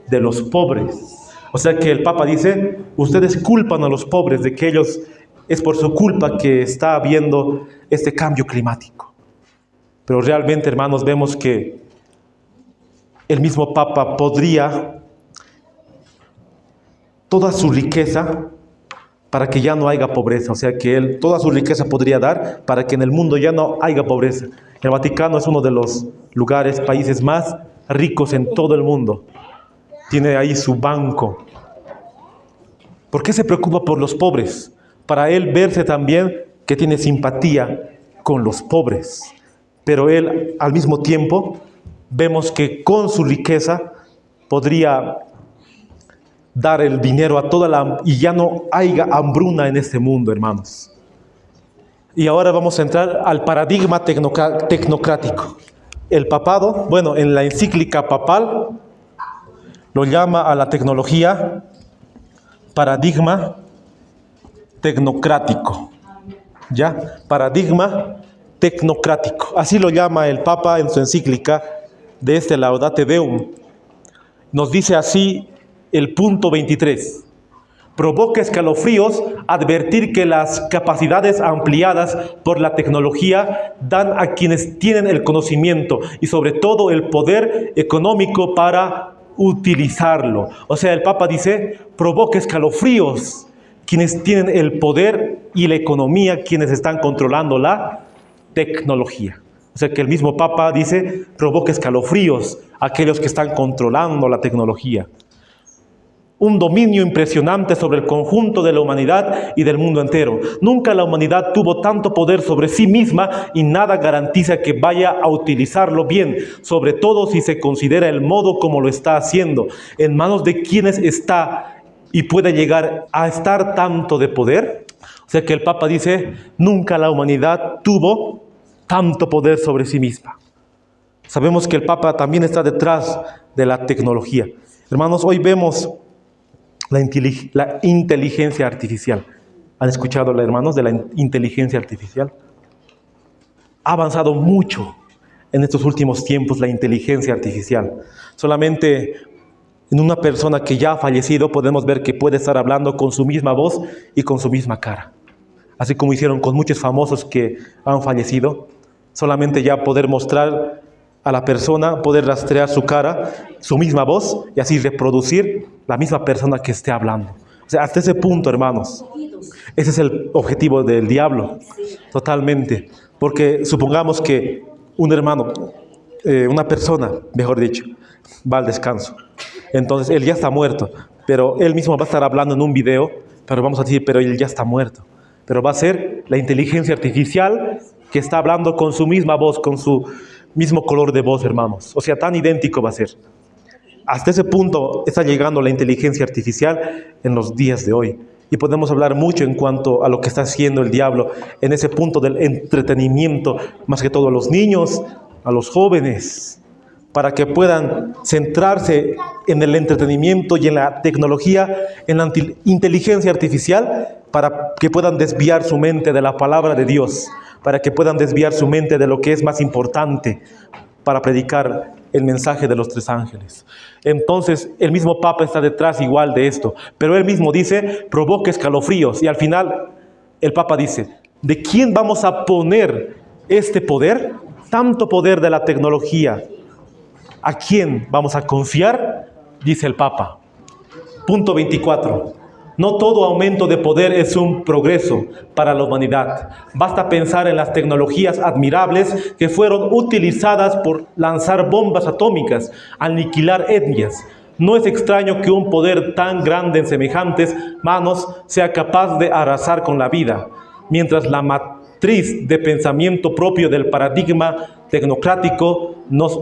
de los pobres. O sea que el Papa dice, ustedes culpan a los pobres de que ellos, es por su culpa que está habiendo este cambio climático. Pero realmente, hermanos, vemos que el mismo Papa podría toda su riqueza para que ya no haya pobreza. O sea que él toda su riqueza podría dar para que en el mundo ya no haya pobreza. El Vaticano es uno de los lugares, países más ricos en todo el mundo. Tiene ahí su banco. ¿Por qué se preocupa por los pobres? Para él verse también que tiene simpatía con los pobres. Pero él, al mismo tiempo, vemos que con su riqueza podría dar el dinero a toda la... y ya no haya hambruna en este mundo, hermanos. Y ahora vamos a entrar al paradigma tecnocrático. El papado, bueno, en la encíclica papal, lo llama a la tecnología paradigma tecnocrático. ¿Ya? Paradigma tecnocrático. Así lo llama el Papa en su encíclica de este Laudate Deum. Nos dice así el punto 23. Provoca escalofríos advertir que las capacidades ampliadas por la tecnología dan a quienes tienen el conocimiento y sobre todo el poder económico para utilizarlo. O sea, el Papa dice, provoca escalofríos quienes tienen el poder y la economía, quienes están controlando la tecnología. O sea, que el mismo Papa dice, provoca escalofríos a aquellos que están controlando la tecnología. Un dominio impresionante sobre el conjunto de la humanidad y del mundo entero. Nunca la humanidad tuvo tanto poder sobre sí misma y nada garantiza que vaya a utilizarlo bien, sobre todo si se considera el modo como lo está haciendo. ¿En manos de quienes está y puede llegar a estar tanto de poder? O sea que el Papa dice, nunca la humanidad tuvo tanto poder sobre sí misma. Sabemos que el Papa también está detrás de la tecnología. Hermanos, hoy vemos la inteligencia artificial. ¿Han escuchado, hermanos, de la inteligencia artificial? Ha avanzado mucho en estos últimos tiempos la inteligencia artificial. Solamente en una persona que ya ha fallecido podemos ver que puede estar hablando con su misma voz y con su misma cara. Así como hicieron con muchos famosos que han fallecido. Solamente ya poder mostrar a la persona, poder rastrear su cara, su misma voz y así reproducir la misma persona que esté hablando. O sea, hasta ese punto, hermanos, ese es el objetivo del diablo, totalmente. Porque supongamos que un hermano, una persona, mejor dicho, va al descanso. Entonces, él ya está muerto, pero él mismo va a estar hablando en un video, pero vamos a decir, pero él ya está muerto. Pero va a ser la inteligencia artificial que está hablando con su misma voz, con su mismo color de voz, hermanos. O sea, tan idéntico va a ser. Hasta ese punto está llegando la inteligencia artificial en los días de hoy. Y podemos hablar mucho en cuanto a lo que está haciendo el diablo en ese punto del entretenimiento, más que todo a los niños, a los jóvenes, para que puedan centrarse en el entretenimiento y en la tecnología, en la inteligencia artificial, para que puedan desviar su mente de la palabra de Dios, para que puedan desviar su mente de lo que es más importante para predicar el mensaje de los 3 ángeles. Entonces, el mismo Papa está detrás igual de esto, pero él mismo dice, provoca escalofríos, y al final el Papa dice, ¿de quién vamos a poner este poder? Tanto poder de la tecnología. ¿A quién vamos a confiar? Dice el Papa. Punto 24. No todo aumento de poder es un progreso para la humanidad. Basta pensar en las tecnologías admirables que fueron utilizadas por lanzar bombas atómicas, aniquilar etnias. No es extraño que un poder tan grande en semejantes manos sea capaz de arrasar con la vida, mientras la matriz de pensamiento propio del paradigma tecnocrático nos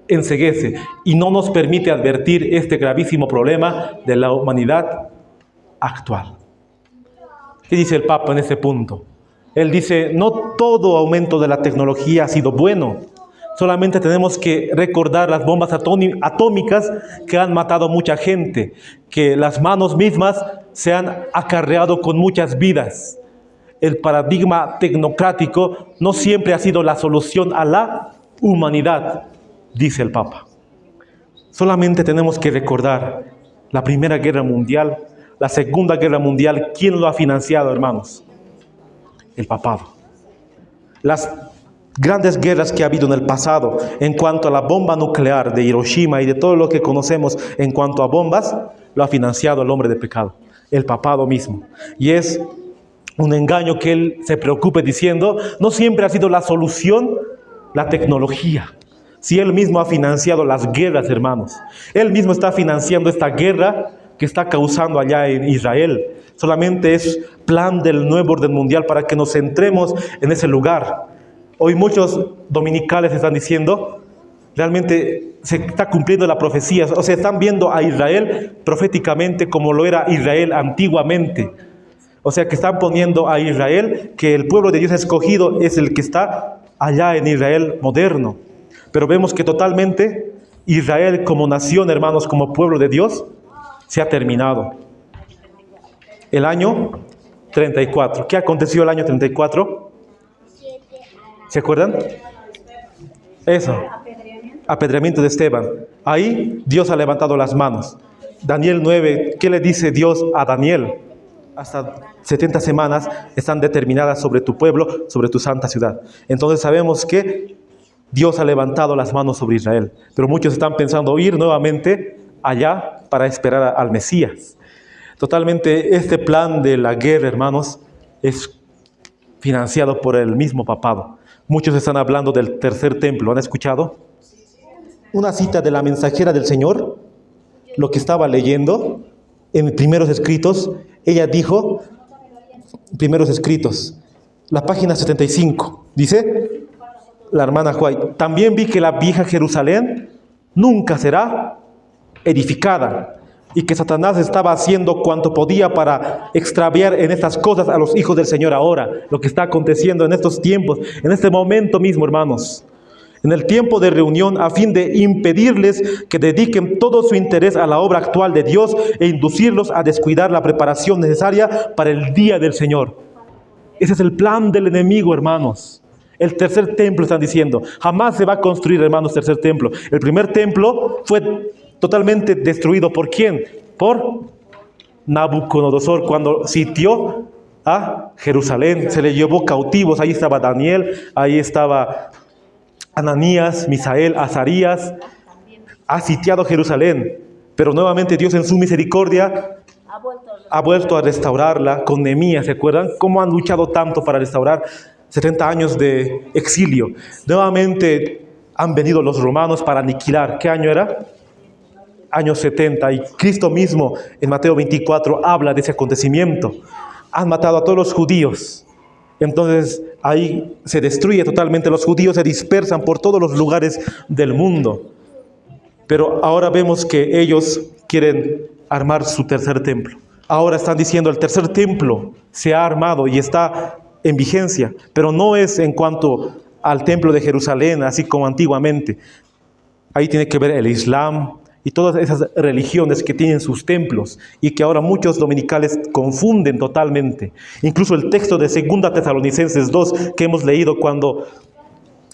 enceguece y no nos permite advertir este gravísimo problema de la humanidad actual. ¿Qué dice el Papa en este punto? Él dice, no todo aumento de la tecnología ha sido bueno. Solamente tenemos que recordar las bombas atómicas que han matado a mucha gente, que las manos mismas se han acarreado con muchas vidas. El paradigma tecnocrático no siempre ha sido la solución a la humanidad, dice el Papa. Solamente tenemos que recordar la Primera Guerra Mundial, la Segunda Guerra Mundial. ¿Quién lo ha financiado, hermanos? El papado. Las grandes guerras que ha habido en el pasado en cuanto a la bomba nuclear de Hiroshima y de todo lo que conocemos en cuanto a bombas, lo ha financiado el hombre de pecado, el papado mismo. Y es un engaño que él se preocupe diciendo, no siempre ha sido la solución la tecnología. Si él mismo ha financiado las guerras, hermanos, él mismo está financiando esta guerra que está causando allá en Israel. Solamente es plan del nuevo orden mundial para que nos centremos en ese lugar. Hoy muchos dominicales están diciendo, realmente se está cumpliendo la profecía, o sea, están viendo a Israel proféticamente como lo era Israel antiguamente. O sea, que están poniendo a Israel, que el pueblo de Dios escogido es el que está allá en Israel moderno. Pero vemos que totalmente Israel como nación, hermanos, como pueblo de Dios, se ha terminado. El año 34. ¿Qué aconteció el año 34? ¿Se acuerdan? Eso. Apedreamiento de Esteban. Ahí Dios ha levantado las manos. Daniel 9, ¿qué le dice Dios a Daniel? Hasta 70 semanas están determinadas sobre tu pueblo, sobre tu santa ciudad. Entonces sabemos que Dios ha levantado las manos sobre Israel. Pero muchos están pensando ir nuevamente allá para esperar al Mesías. Totalmente este plan de la guerra, hermanos, es financiado por el mismo papado. Muchos están hablando del tercer templo. ¿Han escuchado? Una cita de la mensajera del Señor, lo que estaba leyendo en Primeros Escritos. Ella dijo, Primeros Escritos, la página 75, dice la hermana White, también vi que la vieja Jerusalén nunca será edificada y que Satanás estaba haciendo cuanto podía para extraviar en estas cosas a los hijos del Señor ahora, lo que está aconteciendo en estos tiempos, en este momento mismo, hermanos, en el tiempo de reunión, a fin de impedirles que dediquen todo su interés a la obra actual de Dios e inducirlos a descuidar la preparación necesaria para el día del Señor. Ese es el plan del enemigo, hermanos. El tercer templo, están diciendo, jamás se va a construir, hermanos, tercer templo. El primer templo fue totalmente destruido. ¿Por quién? Por Nabucodonosor, cuando sitió a Jerusalén. Se le llevó cautivos. Ahí estaba Daniel, ahí estaba Ananías, Misael, Azarías. Ha sitiado Jerusalén. Pero nuevamente Dios en su misericordia ha vuelto a restaurarla con Nehemías. ¿Se acuerdan? ¿Cómo han luchado tanto para restaurar? 70 años de exilio. Nuevamente han venido los romanos para aniquilar. ¿Qué año era? Año 70. Y Cristo mismo en Mateo 24 habla de ese acontecimiento. Han matado a todos los judíos. Entonces ahí se destruye totalmente. Los judíos se dispersan por todos los lugares del mundo. Pero ahora vemos que ellos quieren armar su tercer templo. Ahora están diciendo el tercer templo se ha armado y está en vigencia, pero no es en cuanto al templo de Jerusalén, así como antiguamente. Ahí tiene que ver el Islam y todas esas religiones que tienen sus templos y que ahora muchos dominicales confunden totalmente. Incluso el texto de 2 Tesalonicenses 2 que hemos leído, cuando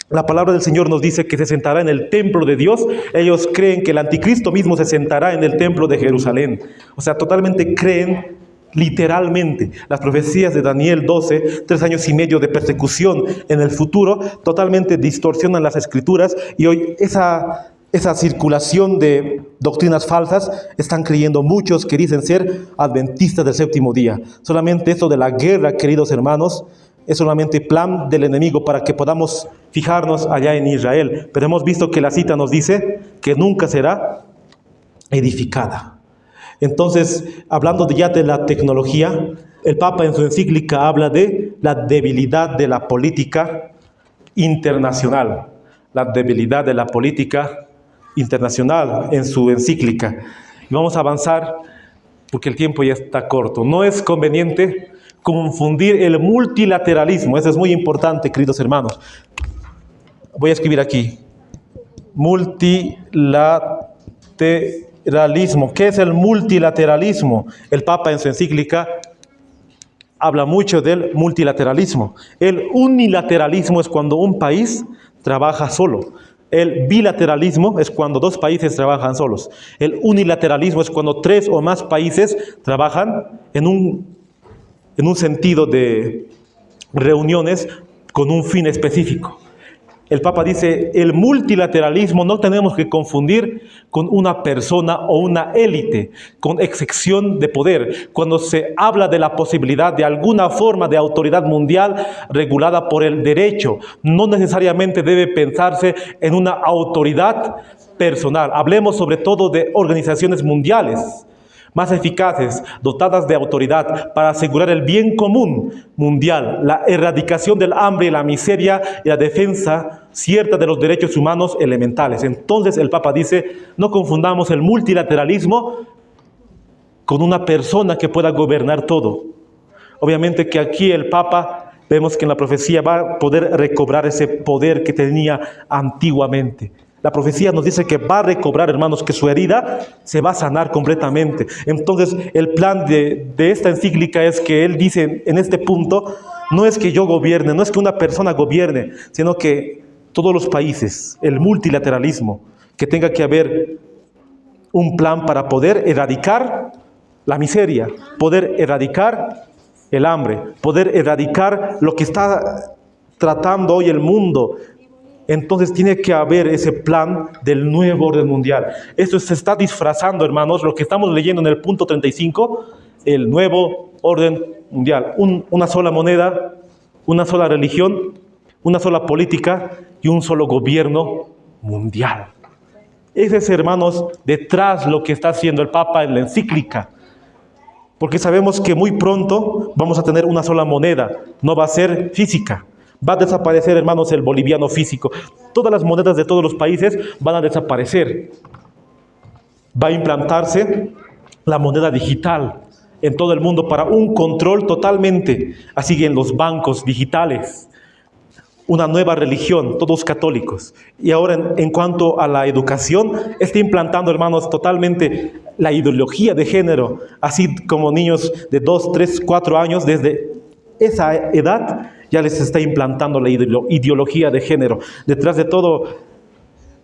la palabra del Señor nos dice que se sentará en el templo de Dios, ellos creen que el anticristo mismo se sentará en el templo de Jerusalén. O sea, totalmente creen literalmente las profecías de Daniel 12, 3 años y medio de persecución en el futuro, totalmente distorsionan las escrituras, y hoy esa circulación de doctrinas falsas están creyendo muchos que dicen ser adventistas del séptimo día. Solamente esto de la guerra, queridos hermanos, es solamente plan del enemigo para que podamos fijarnos allá en Israel. Pero hemos visto que la cita nos dice que nunca será edificada. Entonces, hablando ya de la tecnología, el Papa en su encíclica habla de la debilidad de la política internacional. La debilidad de la política internacional en su encíclica. Y vamos a avanzar porque el tiempo ya está corto. No es conveniente confundir el multilateralismo. Eso es muy importante, queridos hermanos. Voy a escribir aquí. Multilateralismo. ¿Qué es el multilateralismo? El Papa en su encíclica habla mucho del multilateralismo. El unilateralismo es cuando un país trabaja solo. El bilateralismo es cuando dos países trabajan solos. El unilateralismo es cuando 3 o más países trabajan en un sentido de reuniones con un fin específico. El Papa dice, el multilateralismo no tenemos que confundir con una persona o una élite, con excepción de poder. Cuando se habla de la posibilidad de alguna forma de autoridad mundial regulada por el derecho, no necesariamente debe pensarse en una autoridad personal. Hablemos sobre todo de organizaciones mundiales más eficaces, dotadas de autoridad para asegurar el bien común mundial, la erradicación del hambre y la miseria y la defensa cierta de los derechos humanos elementales. Entonces el Papa dice, no confundamos el multilateralismo con una persona que pueda gobernar todo. Obviamente que aquí el Papa, vemos que en la profecía va a poder recobrar ese poder que tenía antiguamente. La profecía nos dice que va a recobrar, hermanos, que su herida se va a sanar completamente. Entonces, el plan de esta encíclica es que él dice en este punto, no es que yo gobierne, no es que una persona gobierne, sino que todos los países, el multilateralismo, que tenga que haber un plan para poder erradicar la miseria, poder erradicar el hambre, poder erradicar lo que está tratando hoy el mundo. Entonces tiene que haber ese plan del nuevo orden mundial. Esto se está disfrazando, hermanos, lo que estamos leyendo en el punto 35, el nuevo orden mundial. Una sola moneda, una sola religión, una sola política y un solo gobierno mundial. Ese es, hermanos, detrás lo que está haciendo el Papa en la encíclica. Porque sabemos que muy pronto vamos a tener una sola moneda, no va a ser física. Va a desaparecer, hermanos, el boliviano físico. Todas las monedas de todos los países van a desaparecer. Va a implantarse la moneda digital en todo el mundo para un control totalmente. Así en los bancos digitales. Una nueva religión, todos católicos. Y ahora en cuanto a la educación, está implantando, hermanos, totalmente la ideología de género. Así como niños de 2, 3, 4 años, desde esa edad ya les está implantando la ideología de género. Detrás de todo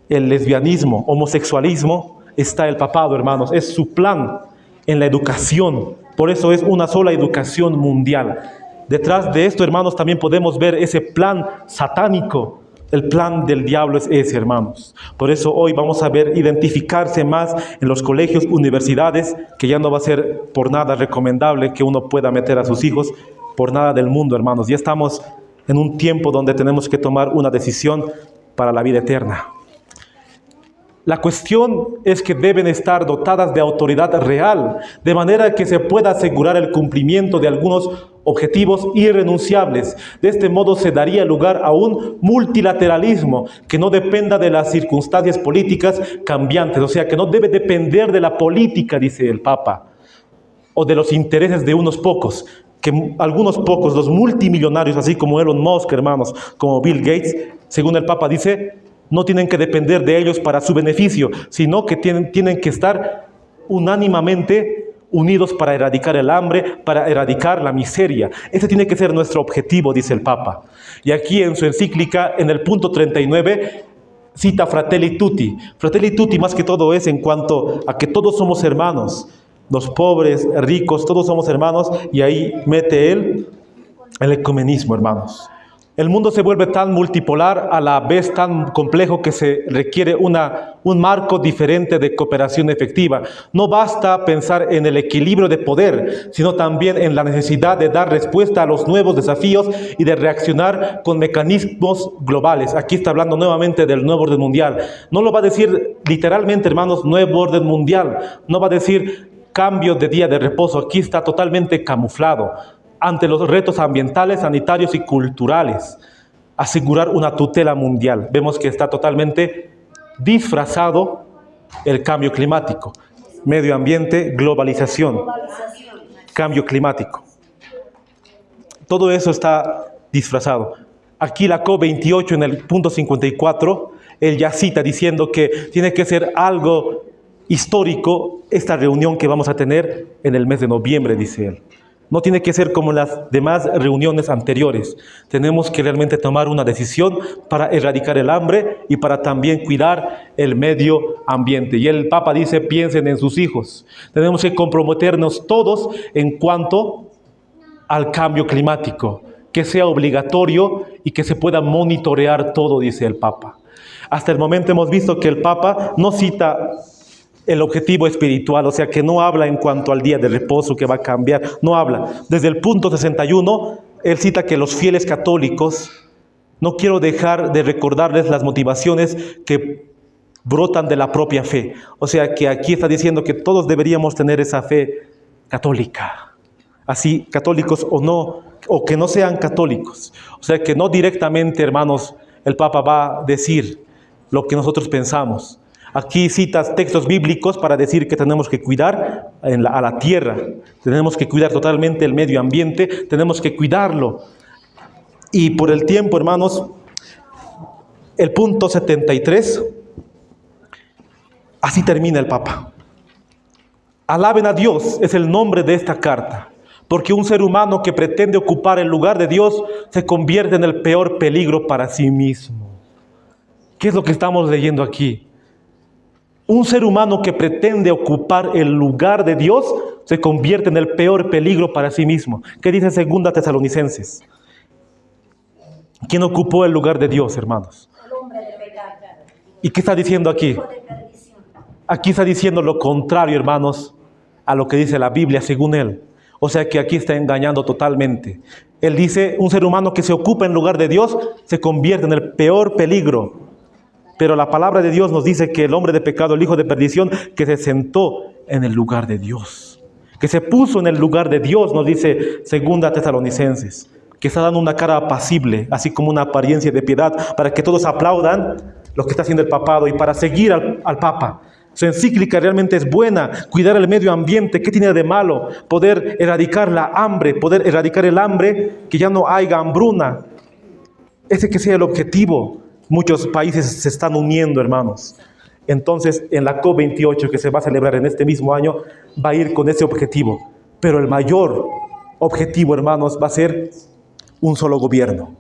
el lesbianismo, homosexualismo, está el papado, hermanos. Es su plan en la educación. Por eso es una sola educación mundial. Detrás de esto, hermanos, también podemos ver ese plan satánico. El plan del diablo es ese, hermanos. Por eso hoy vamos a ver identificarse más en los colegios, universidades, que ya no va a ser por nada recomendable que uno pueda meter a sus hijos, por nada del mundo, hermanos. Ya estamos en un tiempo donde tenemos que tomar una decisión para la vida eterna. La cuestión es que deben estar dotadas de autoridad real, de manera que se pueda asegurar el cumplimiento de algunos objetivos irrenunciables. De este modo se daría lugar a un multilateralismo que no dependa de las circunstancias políticas cambiantes, o sea, que no debe depender de la política, dice el Papa, o de los intereses de unos pocos, que algunos pocos, los multimillonarios, así como Elon Musk, hermanos, como Bill Gates, según el Papa dice, no tienen que depender de ellos para su beneficio, sino que tienen que estar unánimemente unidos para erradicar el hambre, para erradicar la miseria. Ese tiene que ser nuestro objetivo, dice el Papa. Y aquí en su encíclica, en el punto 39, cita Fratelli Tutti. Fratelli Tutti más que todo es en cuanto a que todos somos hermanos, los pobres, ricos, todos somos hermanos, y ahí mete él el ecumenismo, hermanos. El mundo se vuelve tan multipolar, a la vez tan complejo, que se requiere un marco diferente de cooperación efectiva. No basta pensar en el equilibrio de poder, sino también en la necesidad de dar respuesta a los nuevos desafíos y de reaccionar con mecanismos globales. Aquí está hablando nuevamente del nuevo orden mundial. No lo va a decir literalmente, hermanos, nuevo orden mundial. No va a decir cambio de día de reposo. Aquí está totalmente camuflado. Ante los retos ambientales, sanitarios y culturales, asegurar una tutela mundial. Vemos que está totalmente disfrazado el cambio climático. Medio ambiente, globalización, cambio climático. Todo eso está disfrazado. Aquí la COP28 en el punto 54, él ya cita diciendo que tiene que ser algo histórico esta reunión que vamos a tener en el mes de noviembre, dice él. No tiene que ser como las demás reuniones anteriores. Tenemos que realmente tomar una decisión para erradicar el hambre y para también cuidar el medio ambiente. Y el Papa dice, piensen en sus hijos. Tenemos que comprometernos todos en cuanto al cambio climático, que sea obligatorio y que se pueda monitorear todo, dice el Papa. Hasta el momento hemos visto que el Papa no cita el objetivo espiritual, o sea que no habla en cuanto al día de reposo que va a cambiar, no habla. Desde el punto 61, él cita que los fieles católicos, no quiero dejar de recordarles las motivaciones que brotan de la propia fe. O sea que aquí está diciendo que todos deberíamos tener esa fe católica, así católicos o no, o que no sean católicos. O sea que no directamente, hermanos, el Papa va a decir lo que nosotros pensamos. Aquí citas textos bíblicos para decir que tenemos que cuidar a la tierra, tenemos que cuidar totalmente el medio ambiente, tenemos que cuidarlo. Y por el tiempo, hermanos, el punto 73, así termina el Papa. Alaben a Dios es el nombre de esta carta, porque un ser humano que pretende ocupar el lugar de Dios se convierte en el peor peligro para sí mismo. ¿Qué es lo que estamos leyendo aquí? Un ser humano que pretende ocupar el lugar de Dios se convierte en el peor peligro para sí mismo. ¿Qué dice 2 Tesalonicenses? ¿Quién ocupó el lugar de Dios, hermanos? El hombre de pecado. ¿Y qué está diciendo aquí? Aquí está diciendo lo contrario, hermanos, a lo que dice la Biblia, según él. O sea que aquí está engañando totalmente. Él dice, un ser humano que se ocupa en lugar de Dios se convierte en el peor peligro. Pero la palabra de Dios nos dice que el hombre de pecado, el hijo de perdición, que se sentó en el lugar de Dios, que se puso en el lugar de Dios, nos dice 2 Tesalonicenses, que está dando una cara apacible, así como una apariencia de piedad, para que todos aplaudan lo que está haciendo el papado y para seguir al Papa. Su encíclica realmente es buena, cuidar el medio ambiente. ¿Qué tiene de malo? Poder erradicar la hambre, poder erradicar el hambre, que ya no haya hambruna. Ese que sea el objetivo. Muchos países se están uniendo, hermanos. Entonces, en la COP28, que se va a celebrar en este mismo año, va a ir con ese objetivo. Pero el mayor objetivo, hermanos, va a ser un solo gobierno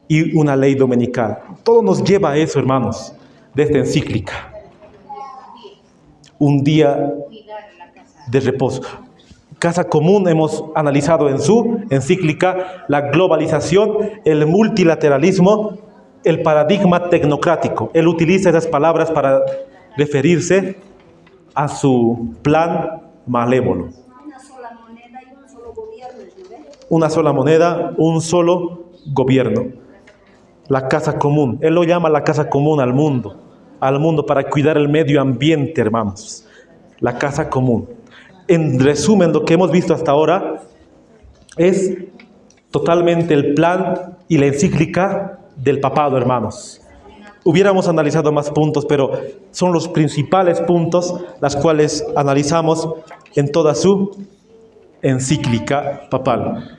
y una ley dominical. Todo nos lleva a eso, hermanos, de esta encíclica. Un día de reposo. Casa Común hemos analizado en su encíclica la globalización, el multilateralismo, el paradigma tecnocrático. Él utiliza esas palabras para referirse a su plan malévolo. Una sola moneda y un solo gobierno, ¿no? Una sola moneda, un solo gobierno. La casa común. Él lo llama la casa común al mundo para cuidar el medio ambiente, hermanos. La casa común. En resumen, lo que hemos visto hasta ahora es totalmente el plan y la encíclica del papado, hermanos. Hubiéramos analizado más puntos, pero son los principales puntos las cuales analizamos en toda su encíclica papal.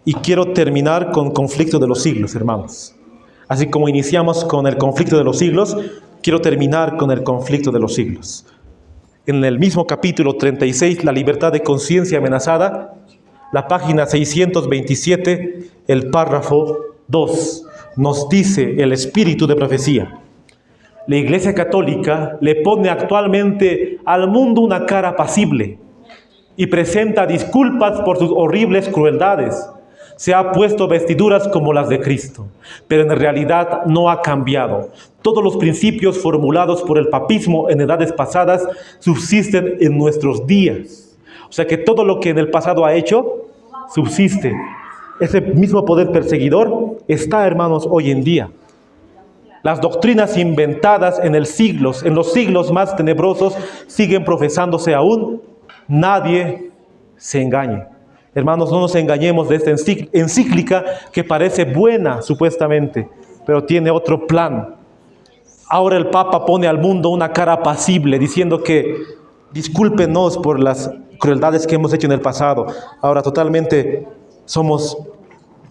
Y quiero terminar con conflicto de los siglos, hermanos. Así como iniciamos con el conflicto de los siglos, quiero terminar con el conflicto de los siglos. En el mismo capítulo 36, la libertad de conciencia amenazada, la página 627, el párrafo 2, nos dice el espíritu de profecía. La Iglesia Católica le pone actualmente al mundo una cara apacible y presenta disculpas por sus horribles crueldades. Se ha puesto vestiduras como las de Cristo, pero en realidad no ha cambiado. Todos los principios formulados por el papismo en edades pasadas subsisten en nuestros días. O sea que todo lo que en el pasado ha hecho, subsiste. Ese mismo poder perseguidor está, hermanos, hoy en día. Las doctrinas inventadas en los siglos más tenebrosos, siguen profesándose aún. Nadie se engañe. Hermanos, no nos engañemos de esta encíclica que parece buena supuestamente, pero tiene otro plan. Ahora el Papa pone al mundo una cara apacible, diciendo que discúlpenos por las crueldades que hemos hecho en el pasado. Ahora totalmente somos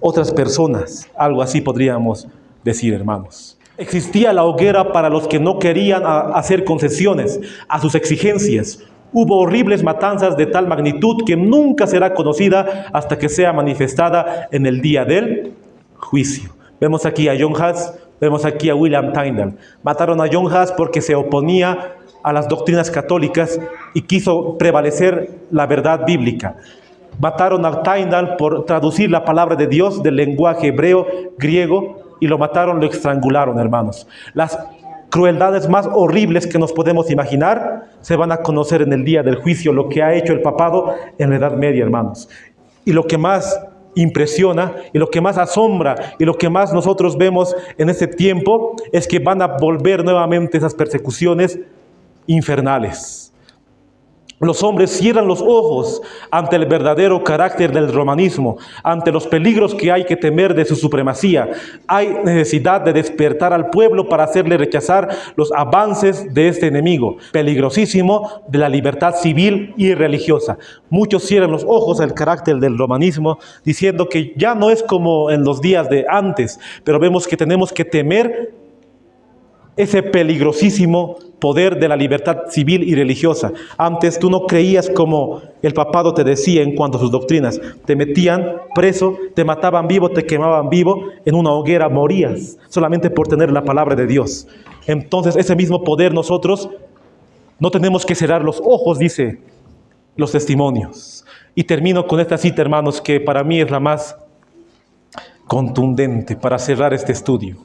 otras personas. Algo así podríamos decir, hermanos. Existía la hoguera para los que no querían hacer concesiones a sus exigencias. Hubo horribles matanzas de tal magnitud que nunca será conocida hasta que sea manifestada en el día del juicio. Vemos aquí a John Huss, vemos aquí a William Tyndale. Mataron a John Huss porque se oponía a las doctrinas católicas y quiso prevalecer la verdad bíblica. Mataron a Tyndale por traducir la palabra de Dios del lenguaje hebreo, griego, y lo mataron, lo estrangularon, hermanos. Las crueldades más horribles que nos podemos imaginar se van a conocer en el día del juicio, lo que ha hecho el papado en la Edad Media, hermanos. Y lo que más impresiona y lo que más asombra y lo que más nosotros vemos en este tiempo es que van a volver nuevamente esas persecuciones infernales. Los hombres cierran los ojos ante el verdadero carácter del romanismo, ante los peligros que hay que temer de su supremacía. Hay necesidad de despertar al pueblo para hacerle rechazar los avances de este enemigo peligrosísimo de la libertad civil y religiosa. Muchos cierran los ojos al carácter del romanismo, diciendo que ya no es como en los días de antes, pero vemos que tenemos que temer ese peligrosísimo poder de la libertad civil y religiosa. Antes tú no creías como el papado te decía en cuanto a sus doctrinas. Te metían preso, te mataban vivo, te quemaban vivo, en una hoguera morías, solamente por tener la palabra de Dios. Entonces ese mismo poder nosotros no tenemos que cerrar los ojos, dice los testimonios. Y termino con esta cita, hermanos, que para mí es la más contundente para cerrar este estudio.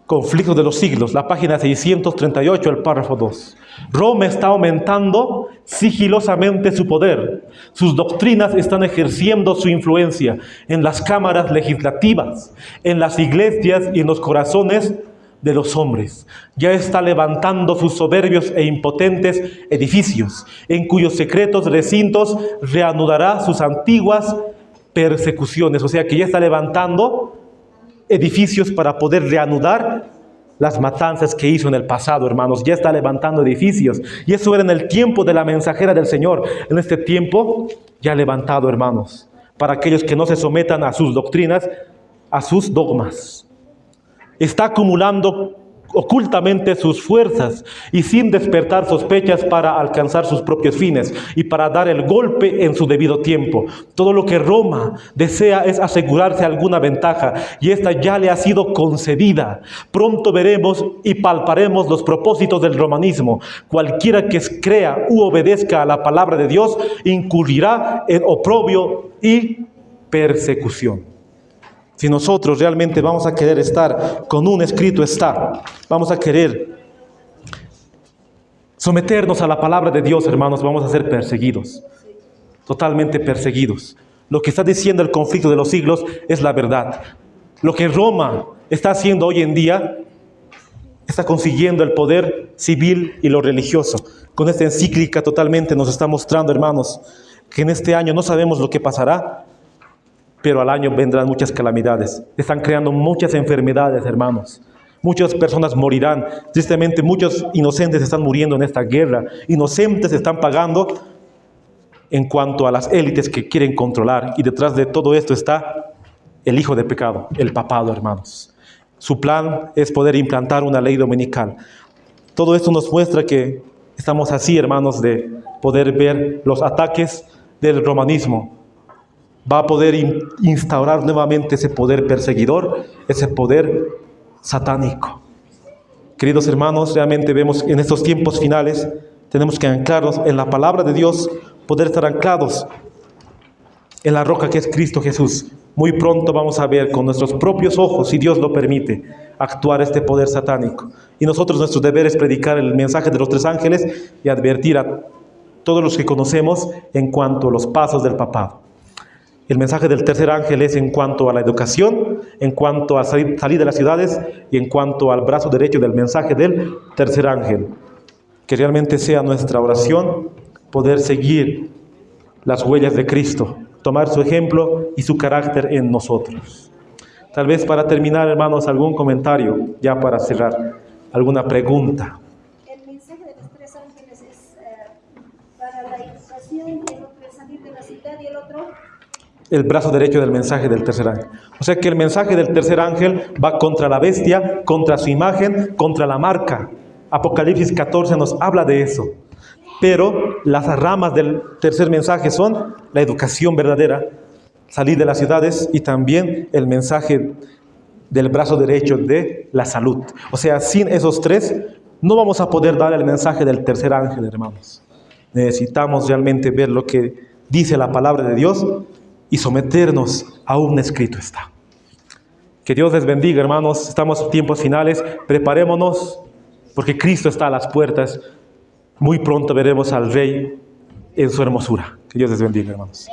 Conflicto de los siglos, la página 638, el párrafo 2. Roma está aumentando sigilosamente su poder. Sus doctrinas están ejerciendo su influencia en las cámaras legislativas, en las iglesias y en los corazones de los hombres. Ya está levantando sus soberbios e impotentes edificios, en cuyos secretos recintos reanudará sus antiguas persecuciones. O sea que ya está levantando edificios para poder reanudar las matanzas que hizo en el pasado, hermanos. Ya está levantando edificios. Y eso era en el tiempo de la mensajera del Señor. En este tiempo ya ha levantado, hermanos, para aquellos que no se sometan a sus doctrinas, a sus dogmas. Está acumulando ocultamente sus fuerzas y sin despertar sospechas para alcanzar sus propios fines y para dar el golpe en su debido tiempo. Todo lo que Roma desea es asegurarse alguna ventaja y esta ya le ha sido concedida. Pronto veremos y palparemos los propósitos del romanismo. Cualquiera que crea u obedezca a la palabra de Dios incurrirá en oprobio y persecución. Si nosotros realmente vamos a querer estar con un escrito está, vamos a querer someternos a la palabra de Dios, hermanos, vamos a ser perseguidos, totalmente perseguidos. Lo que está diciendo el conflicto de los siglos es la verdad. Lo que Roma está haciendo hoy en día, está consiguiendo el poder civil y lo religioso. Con esta encíclica totalmente nos está mostrando, hermanos, que en este año no sabemos lo que pasará, pero al año vendrán muchas calamidades. Están creando muchas enfermedades, hermanos. Muchas personas morirán. Tristemente, muchos inocentes están muriendo en esta guerra. Inocentes están pagando en cuanto a las élites que quieren controlar. Y detrás de todo esto está el hijo de pecado, el papado, hermanos. Su plan es poder implantar una ley dominical. Todo esto nos muestra que estamos así, hermanos, de poder ver los ataques del romanismo. Va a poder instaurar nuevamente ese poder perseguidor, ese poder satánico. Queridos hermanos, realmente vemos en estos tiempos finales, tenemos que anclarnos en la palabra de Dios, poder estar anclados en la roca que es Cristo Jesús. Muy pronto vamos a ver con nuestros propios ojos, si Dios lo permite, actuar este poder satánico. Y nosotros, nuestro deber es predicar el mensaje de los tres ángeles y advertir a todos los que conocemos en cuanto a los pasos del papado. El mensaje del tercer ángel es en cuanto a la educación, en cuanto a salir de las ciudades y en cuanto al brazo derecho del mensaje del tercer ángel. Que realmente sea nuestra oración poder seguir las huellas de Cristo, tomar su ejemplo y su carácter en nosotros. Tal vez para terminar, hermanos, algún comentario, ya para cerrar, alguna pregunta. El mensaje de los tres ángeles es para la educación, el otro es salir de la ciudad y el otro... El brazo derecho del mensaje del tercer ángel. O sea que el mensaje del tercer ángel va contra la bestia, contra su imagen, contra la marca. Apocalipsis 14 nos habla de eso. Pero las ramas del tercer mensaje son la educación verdadera, salir de las ciudades y también el mensaje del brazo derecho de la salud. O sea, sin esos tres no vamos a poder dar el mensaje del tercer ángel, hermanos. Necesitamos realmente ver lo que dice la palabra de Dios y someternos a un escrito está. Que Dios les bendiga, hermanos. Estamos en tiempos finales. Preparémonos porque Cristo está a las puertas. Muy pronto veremos al Rey en su hermosura. Que Dios les bendiga, hermanos.